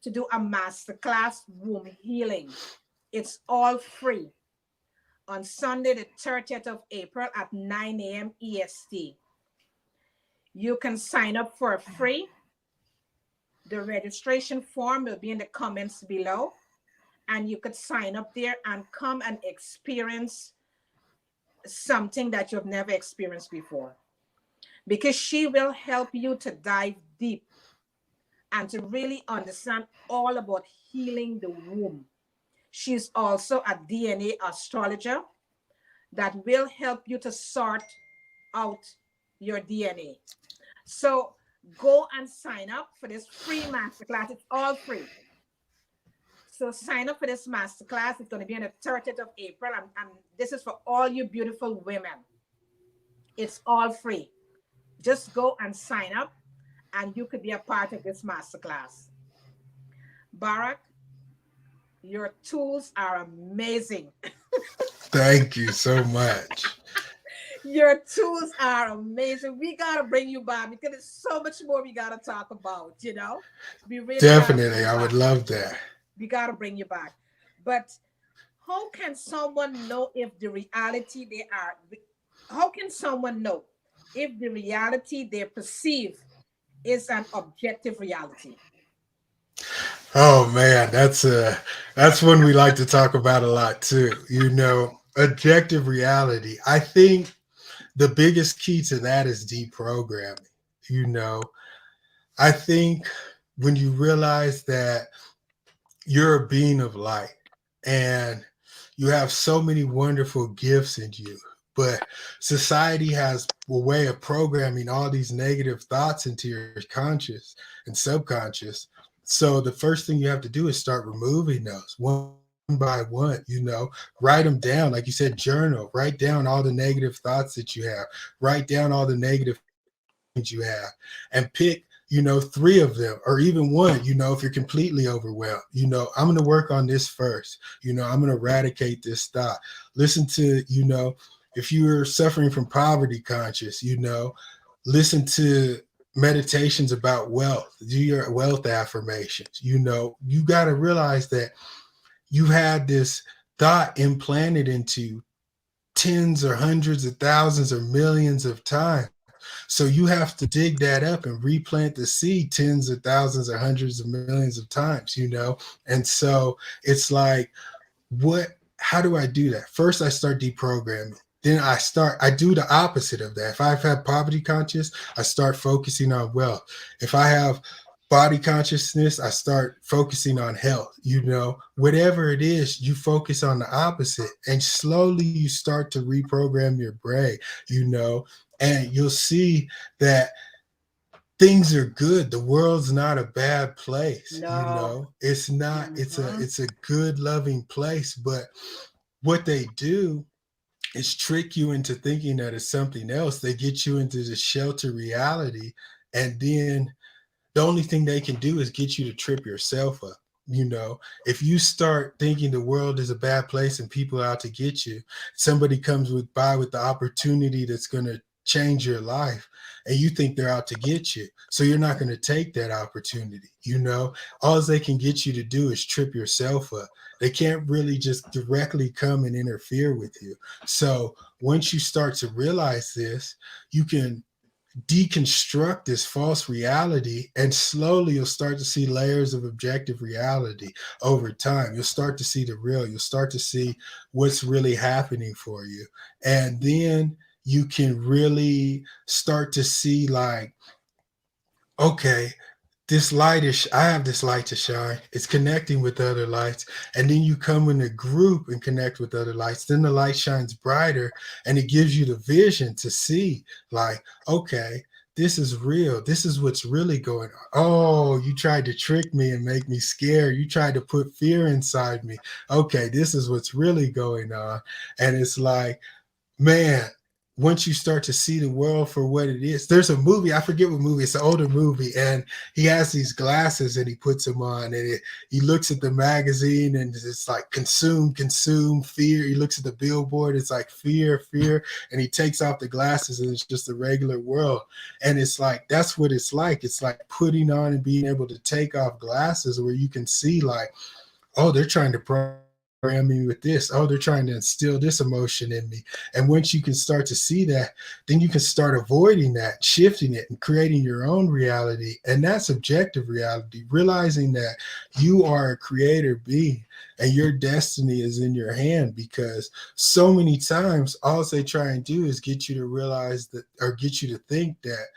to do a masterclass womb healing. It's all free on Sunday, the 30th of April at 9 a.m. EST. You can sign up for free. The registration form will be in the comments below, and you could sign up there and come and experience something that you've never experienced before, because she will help you to dive deep and to really understand all about healing the womb. She's also a DNA astrologer that will help you to sort out your DNA. So go and sign up for this free masterclass. It's all free. So sign up for this masterclass. It's going to be on the 30th of April. And this is for all you beautiful women. It's all free. Just go and sign up, and you could be a part of this masterclass. Barack, your tools are amazing. Thank you so much. Your tools are amazing. We gotta bring you back because there's so much more we gotta talk about, you know? We really gotta bring Definitely. you I would back. love that. We gotta bring you back. But how can someone know if the reality they are, how can someone know if the reality they perceive is an objective reality? Oh man, that's one we like to talk about a lot too. Objective reality. I think the biggest key to that is deprogramming. You know, I think when you realize that you're a being of light and you have so many wonderful gifts in you, but society has a way of programming all these negative thoughts into your conscious and subconscious. So the first thing you have to do is start removing those one by one, write them down. Like you said, journal, write down all the negative thoughts that you have, write down all the negative feelings you have, and pick, three of them or even one, if you're completely overwhelmed. I'm going to work on this first. I'm going to eradicate this thought. Listen to, if you're suffering from poverty conscious, listen to meditations about wealth, do your wealth affirmations. You got to realize that you've had this thought implanted into tens or hundreds of thousands or millions of times. So you have to dig that up and replant the seed tens of thousands or hundreds of millions of times. And so it's like, how do I do that? First, I start deprogramming. Then I do the opposite of that. If I've had poverty conscious, I start focusing on wealth. If I have body consciousness, I start focusing on health. Whatever it is, you focus on the opposite, and slowly you start to reprogram your brain, and you'll see that things are good. The world's not a bad place. No. It's not. Mm-hmm. It's a good, loving place. But what they do is trick you into thinking that it's something else. They get you into the shelter reality, and then the only thing they can do is get you to trip yourself up. If you start thinking the world is a bad place and people are out to get you, somebody comes by with the opportunity that's going to change your life, and you think they're out to get you. So you're not going to take that opportunity. All they can get you to do is trip yourself up. They can't really just directly come and interfere with you. So once you start to realize this, you can deconstruct this false reality, and slowly you'll start to see layers of objective reality over time. You'll start to see the real. You'll start to see what's really happening for you. And then you can really start to see, like, okay, this light is, I have this light to shine. It's connecting with other lights. And then you come in a group and connect with other lights. Then the light shines brighter, and it gives you the vision to see, like, okay, this is real. This is what's really going on. Oh, you tried to trick me and make me scared. You tried to put fear inside me. Okay, this is what's really going on. And it's like, man, once you start to see the world for what it is, there's a movie, I forget what movie, it's an older movie, and he has these glasses and he puts them on, and he looks at the magazine and it's like consume, consume, fear. He looks at the billboard, it's like fear, fear, and he takes off the glasses and it's just a regular world. And it's like, that's what it's like. It's like putting on and being able to take off glasses where you can see, like, oh, they're trying to program me with this. Oh, they're trying to instill this emotion in me. And once you can start to see that, then you can start avoiding that, shifting it, and creating your own reality. And that's objective reality, realizing that you are a creator being and your destiny is in your hand. Because so many times, all they try and do is get you to realize that, or get you to think that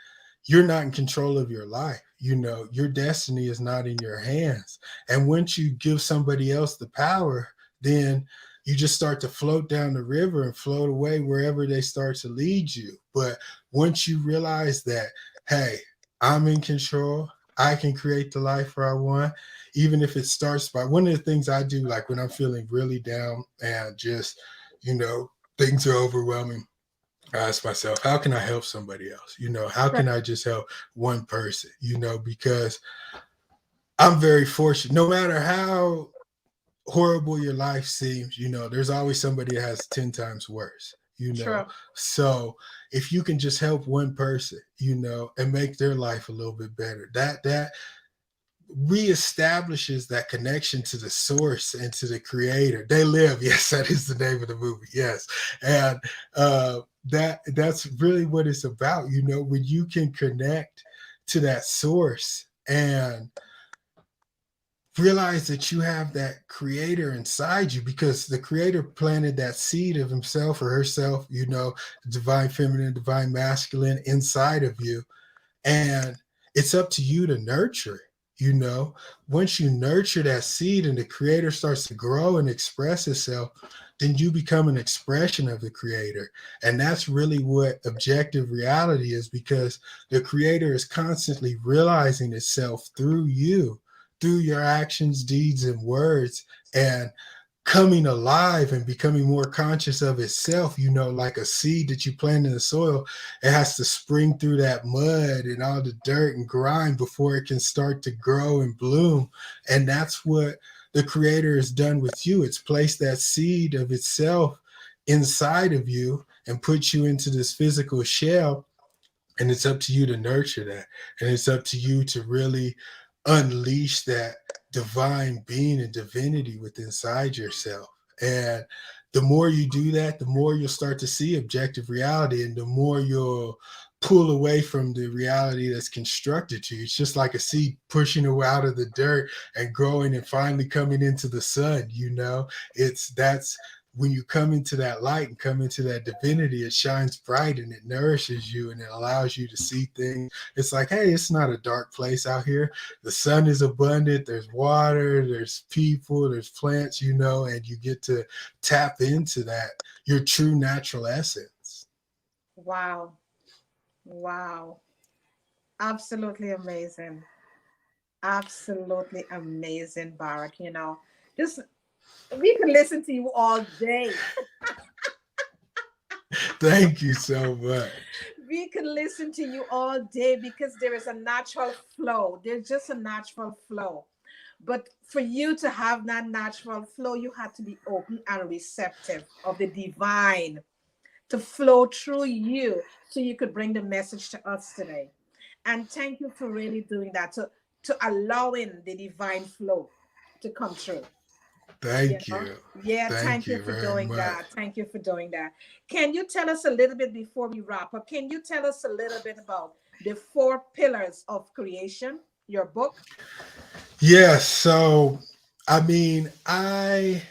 you're not in control of your life. Your destiny is not in your hands. And once you give somebody else the power, then you just start to float down the river and float away wherever they start to lead you. But once you realize that, hey, I'm in control, I can create the life I want, even if it starts by, one of the things I do, like when I'm feeling really down and just, things are overwhelming, I ask myself, how can I help somebody else? How Sure. can I just help one person? Because I'm very fortunate. No matter how horrible your life seems, there's always somebody that has 10 times worse. Sure. So if you can just help one person, and make their life a little bit better, that reestablishes that connection to the source and to the creator. They live. Yes, that is the name of the movie. Yes. And that's really what it's about. When you can connect to that source and realize that you have that creator inside you, because the creator planted that seed of himself or herself, divine feminine, divine masculine inside of you. And it's up to you to nurture it. Once you nurture that seed and the creator starts to grow and express itself, then you become an expression of the creator. And that's really what objective reality is, because the creator is constantly realizing itself through you, through your actions, deeds, and words, and coming alive and becoming more conscious of itself. Like a seed that you plant in the soil, it has to spring through that mud and all the dirt and grime before it can start to grow and bloom. And that's what the creator has done with you. It's placed that seed of itself inside of you and put you into this physical shell, and it's up to you to nurture that. And it's up to you to really unleash that divine being and divinity within inside yourself. And the more you do that, the more you'll start to see objective reality, and the more you'll pull away from the reality that's constructed to you. It's just like a seed pushing away out of the dirt and growing and finally coming into the sun. That's when you come into that light and come into that divinity, it shines bright and it nourishes you and it allows you to see things. It's like, hey, it's not a dark place out here. The sun is abundant. There's water, there's people, there's plants, and you get to tap into that, your true natural essence. Wow. Wow. Absolutely amazing. Absolutely amazing, Barak. Just we can listen to you all day. Thank you so much. We can listen to you all day because there is a natural flow. There's just a natural flow. But for you to have that natural flow, you have to be open and receptive of the divine. to flow through you so you could bring the message to us today. And thank you for really doing that, to allowing the divine flow to come through. You Thank know? you. Yeah, Thank thank you you for very doing much. that. Thank you for doing that. Can you tell us a little bit before we wrap up? Can you tell us a little bit about the four pillars of creation, your book? Yes. So, I mean, I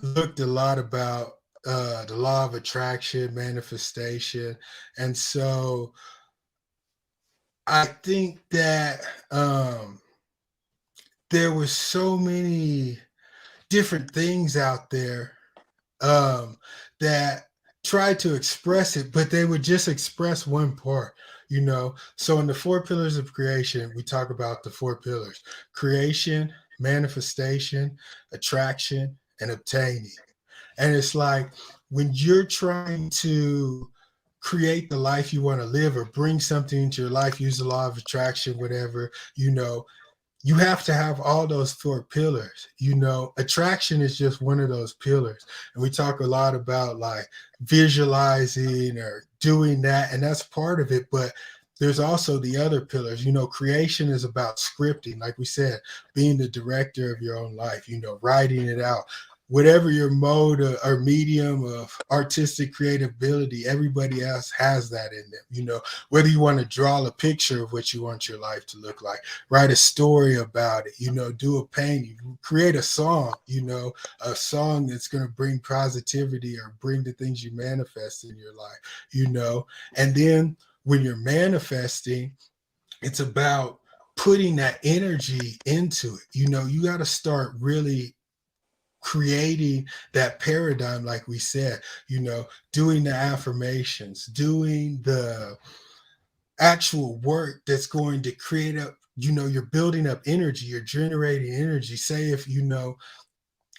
looked a lot about the law of attraction, manifestation. And so I think that there were so many different things out there um, that tried to express it, but they would just express one part, you know. So in the four pillars of creation, we talk about the four pillars: creation, manifestation, attraction, and obtaining. And it's like when you're trying to create the life you want to live or bring something into your life, use the law of attraction, whatever, you know, you have to have all those four pillars. You know, attraction is just one of those pillars. And we talk a lot about like visualizing or doing that, and that's part of it. But there's also the other pillars. You know, creation is about scripting, like we said, being the director of your own life, you know, writing it out. Whatever your mode or medium of artistic creativity, everybody else has that in them. You know, whether you want to draw a picture of what you want your life to look like, write a story about it, you know, do a painting, create a song, you know, a song that's going to bring positivity or bring the things you manifest in your life, you know. And then when you're manifesting, it's about putting that energy into it. You know, you got to start really creating that paradigm, like we said, you know, doing the affirmations, doing the actual work that's going to create up, you know, you're building up energy, you're generating energy. Say if you know,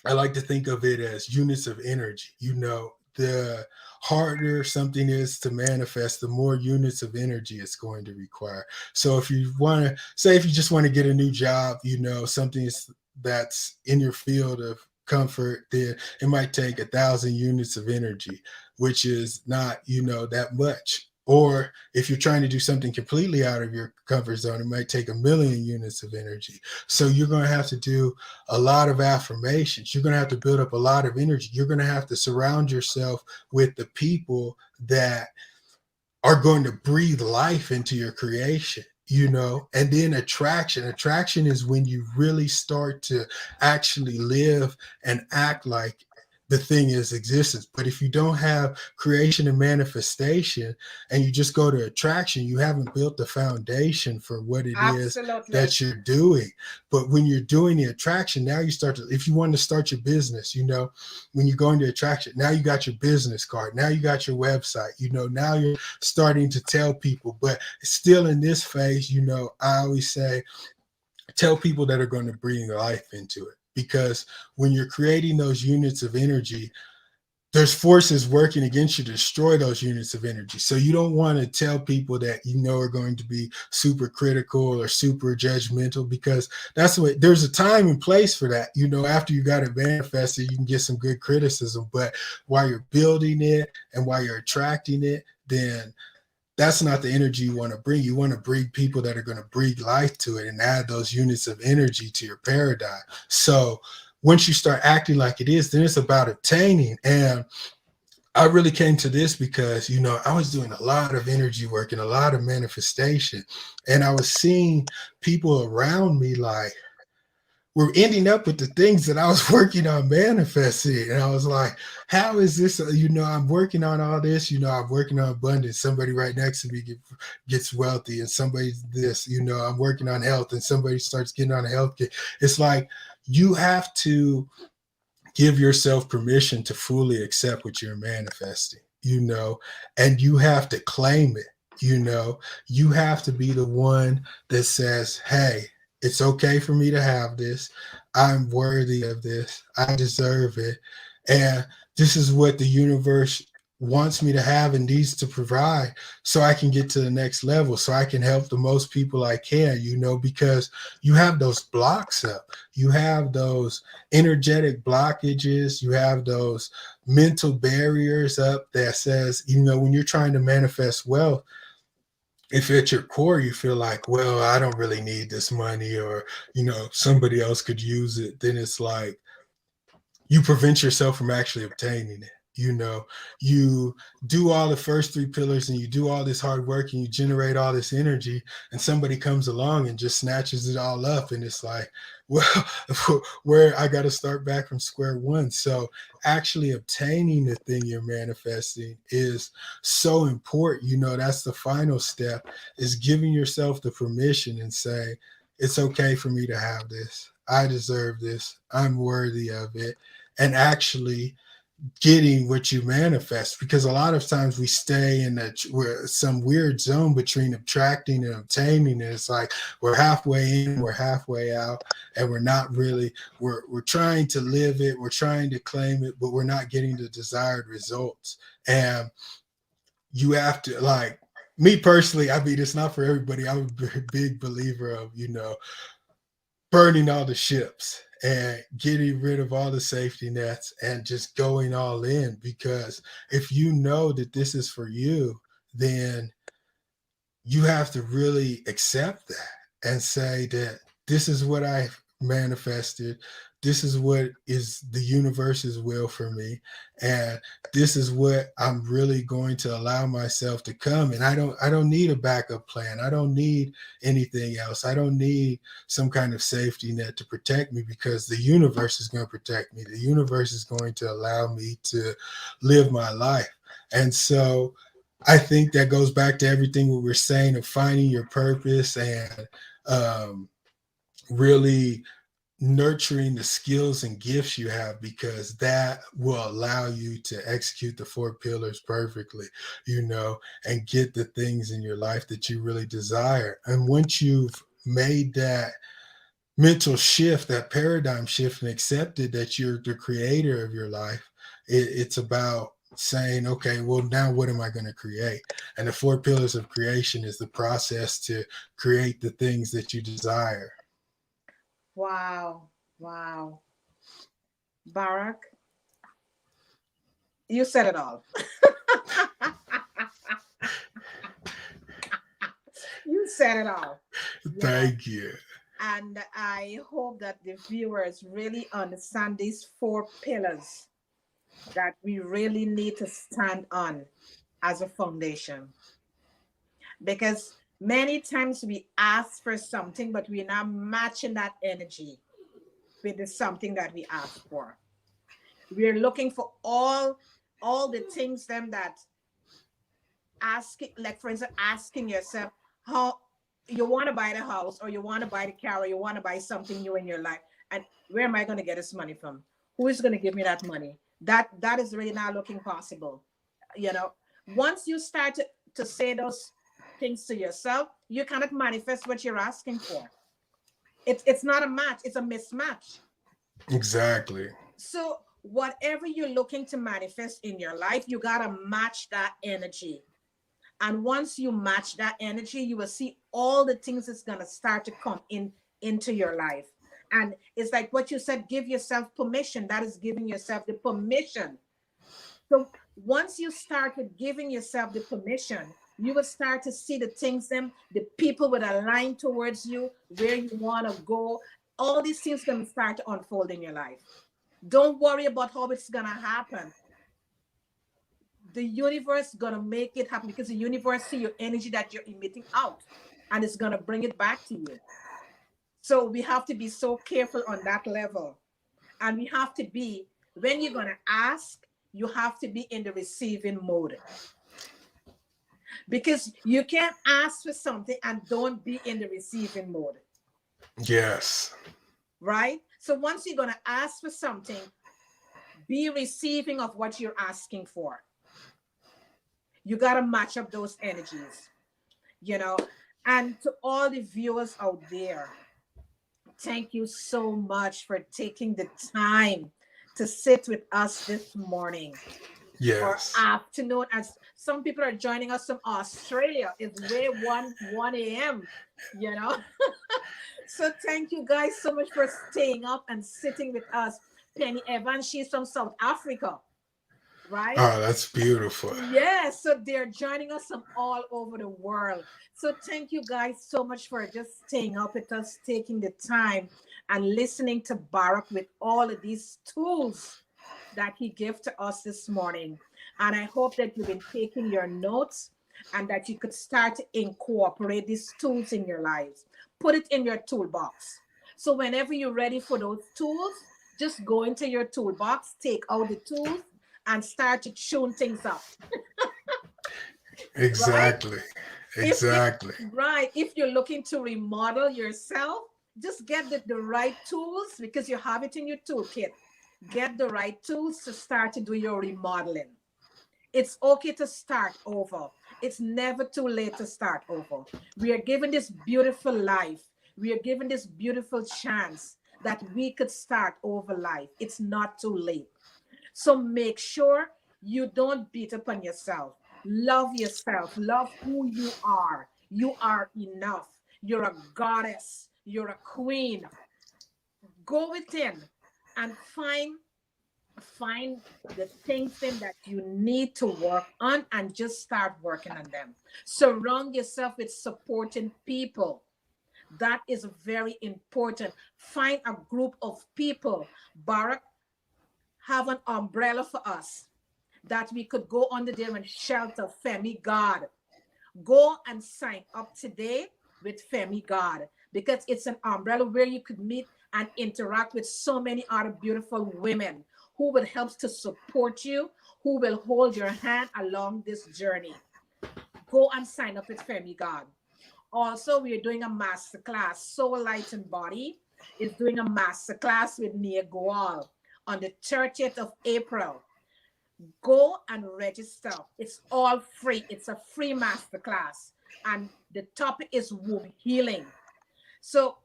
I like to think of it as units of energy. You know, the harder something is to manifest, the more units of energy it's going to require. So if you want to say, if you just want to get a new job, you know, something that's in your field of comfort, then it might take 1,000 units of energy, which is not, you know, that much. Or if you're trying to do something completely out of your comfort zone, it might take 1,000,000 units of energy. So you're going to have to do a lot of affirmations. You're going to have to build up a lot of energy. You're going to have to surround yourself with the people that are going to breathe life into your creation, you know. And then attraction is when you really start to actually live and act like the thing is existence. But if you don't have creation and manifestation and you just go to attraction, you haven't built the foundation for what it is Absolutely. that you're doing. But when you're doing the attraction, now you start to, if you want to start your business, you know, when you go into attraction, now you got your business card, now you got your website, you know, now you're starting to tell people. But still in this phase, you know, I always say, tell people that are going to bring life into it. Because when you're creating those units of energy, there's forces working against you to destroy those units of energy. So you don't want to tell people that you know are going to be super critical or super judgmental, because that's what, there's a time and place for that. You know, after you got it manifested, you can get some good criticism. But while you're building it and while you're attracting it, then that's not the energy you want to bring. You want to bring people that are going to breathe life to it and add those units of energy to your paradigm. So once you start acting like it is, then it's about obtaining. And I really came to this because, you know, I was doing a lot of energy work and a lot of manifestation. And I was seeing people around me like, were ending up with the things that I was working on manifesting. And I was like, how is this? You know, I'm working on all this, you know, I'm working on abundance. Somebody right next to me gets wealthy, and somebody's this, you know, I'm working on health and somebody starts getting on a health kick. It's like you have to give yourself permission to fully accept what you're manifesting, you know, and you have to claim it, you know. You have to be the one that says, hey, it's okay for me to have this. I'm worthy of this. I deserve it. And this is what the universe wants me to have and needs to provide so I can get to the next level, so I can help the most people I can, because you have those blocks up. You have those energetic blockages. You have those mental barriers up that says, when you're trying to manifest wealth, if at your core you feel like, well, I don't really need this money, or, somebody else could use it, then it's like, you prevent yourself from actually obtaining it. You do all the first three pillars and you do all this hard work and you generate all this energy, and somebody comes along and just snatches it all up. And it's like, well, where I got to start back from square one. So actually obtaining the thing you're manifesting is so important. That's the final step, is giving yourself the permission and say, it's okay for me to have this. I deserve this. I'm worthy of it. And actually getting what you manifest, because a lot of times we stay in some weird zone between attracting and obtaining, and it's like we're halfway in, we're halfway out, and we're not really, we're trying to live it, we're trying to claim it, but we're not getting the desired results. And you have to, like, me personally, I mean, it's not for everybody. I'm a big believer of, burning all the ships and getting rid of all the safety nets and just going all in. Because if you know that this is for you, then you have to really accept that and say that this is what I manifested. This is what is the universe's will for me. And this is what I'm really going to allow myself to come. And I don't need a backup plan. I don't need anything else. I don't need some kind of safety net to protect me, because the universe is going to protect me. The universe is going to allow me to live my life. And so I think that goes back to everything we were saying of finding your purpose and um, really nurturing the skills and gifts you have, because that will allow you to execute the four pillars perfectly, and get the things in your life that you really desire. And once you've made that mental shift, that paradigm shift, and accepted that you're the creator of your life, it's about saying, okay, well, now what am I going to create? And the four pillars of creation is the process to create the things that you desire. Wow. Wow. Barack, you said it all. You said it all. You know, Thank you. and I hope that the viewers really understand these four pillars that we really need to stand on as a foundation. Because many times we ask for something, but we're not matching that energy with the something that we ask for. We're looking for all the things them that asking, like for instance, asking yourself how you want to buy the house, or you want to buy the car, or you want to buy something new in your life, and where am I going to get this money from? Who is going to give me that money? That is really not looking possible. You know, once you start to say those things to yourself, you cannot manifest what you're asking for. It's not a match, it's a mismatch. Exactly. So whatever you're looking to manifest in your life, you gotta match that energy. And once you match that energy, you will see all the things that's gonna start to come in into your life. And it's like what you said, give yourself permission. That is giving yourself the permission. So once you start with giving yourself the permission, you will start to see the things them, the people will align towards you, where you want to go. All these things gonna start to unfold in your life. Don't worry about how it's gonna happen. The universe gonna make it happen, because the universe see your energy that you're emitting out, and it's gonna bring it back to you. So we have to be so careful on that level. And we have to be, when you're gonna ask, you have to be in the receiving mode, because you can't ask for something and don't be in the receiving mode, Yes. right? So once you're gonna ask for something, be receiving of what you're asking for. You gotta match up those energies, you know. And to all the viewers out there, thank you so much for taking the time to sit with us this morning. or Yes. afternoon. As some people are joining us from Australia, it's way 1 a.m. You know. So thank you guys so much for staying up and sitting with us. Penny Evans, she's from South Africa, right? Oh, that's beautiful. Yes, so they're joining us from all over the world. So thank you guys so much for just staying up with us, taking the time and listening to Barak with all of these tools that he gave to us this morning. And I hope that you've been taking your notes and that you could start to incorporate these tools in your lives. Put it in your toolbox. So whenever you're ready for those tools, just go into your toolbox, take out the tools, and start to tune things up, right? Exactly. If Exactly. right, if you're looking to remodel yourself, just get the right tools because you have it in your toolkit. Get the right tools to start to do your remodeling. It's okay to start over. It's never too late to start over. We are given this beautiful life. We are given this beautiful chance that we could start over life. It's not too late. So make sure you don't beat up on yourself. Love yourself. Love who you are. You are enough. You're a goddess. You're a queen. Go within and find the things in that you need to work on and just start working on them. Surround yourself with supporting people. That is very important. Find a group of people. Barak have an umbrella for us that we could go under there and shelter Femigod. Go and sign up today with Femigod because it's an umbrella where you could meet and interact with so many other beautiful women who will help to support you, who will hold your hand along this journey. Go and sign up with Femigod. Also, we are doing a master class. Soul Light and Body is doing a master class with Nia Goal on the 30th of April. Go and register. It's all free. It's a free masterclass. And the topic is womb healing. So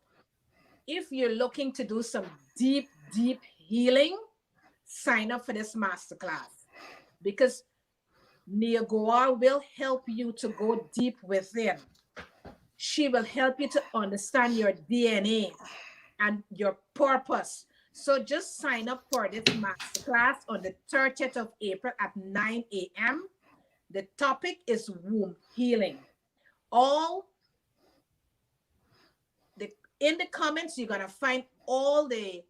if you're looking to do some deep, deep healing, sign up for this masterclass because Nia Goal will help you to go deep within. She will help you to understand your DNA and your purpose. So just sign up for this masterclass on the 30th of April at 9 a.m. The topic is womb healing. All the in the comments, you're gonna find all the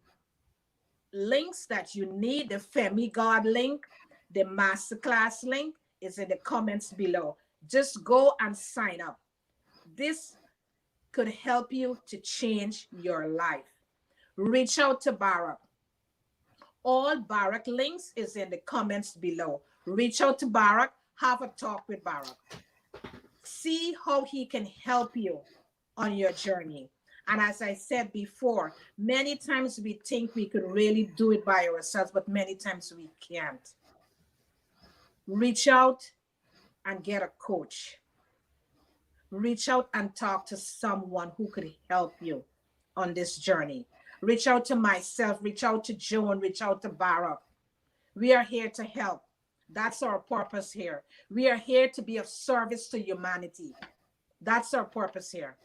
links that you need. The Femigod link, the masterclass link is in the comments below. Just go and sign up. This could help you to change your life. Reach out to Bara. All Barak links is in the comments below. Reach out to Barak, have a talk with Barak. See how he can help you on your journey. And as I said before, many times we think we could really do it by ourselves, but many times we can't. Reach out and get a coach. Reach out and talk to someone who could help you on this journey. Reach out to myself, reach out to Joan, reach out to Barak. We are here to help. That's our purpose here. We are here to be of service to humanity. That's our purpose here.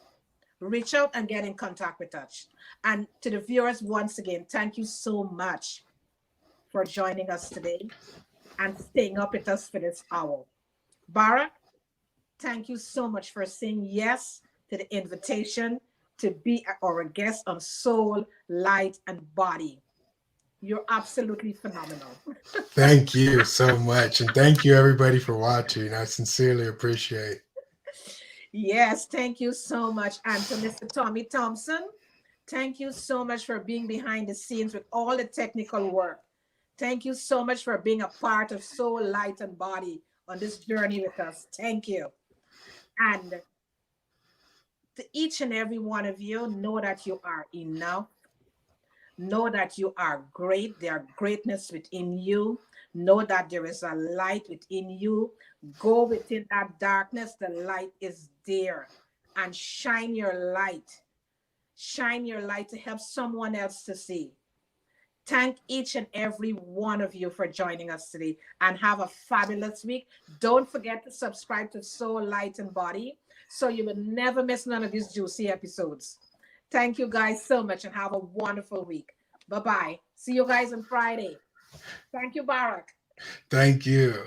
Reach out and get in contact with us. And to the viewers, once again, thank you so much for joining us today and staying up with us for this hour. Barak, thank you so much for saying yes to the invitation to be our guest on Soul, Light, and Body. You're absolutely phenomenal. Thank you so much. And thank you, everybody, for watching. I sincerely appreciate. Yes, thank you so much. And to Mr. Tommy Thompson, thank you so much for being behind the scenes with all the technical work. Thank you so much for being a part of Soul, Light, and Body on this journey with us. Thank you. And to each and every one of you, know that you are enough. Know that you are great. There are greatness within you. Know that there is a light within you. Go within that darkness. The light is there. And shine your light. Shine your light to help someone else to see. Thank each and every one of you for joining us today and have a fabulous week. Don't forget to subscribe to Soul, Light, and Body so you will never miss none of these juicy episodes. Thank you guys so much and have a wonderful week. Bye bye. See you guys on Friday. Thank you, Barak. Thank you.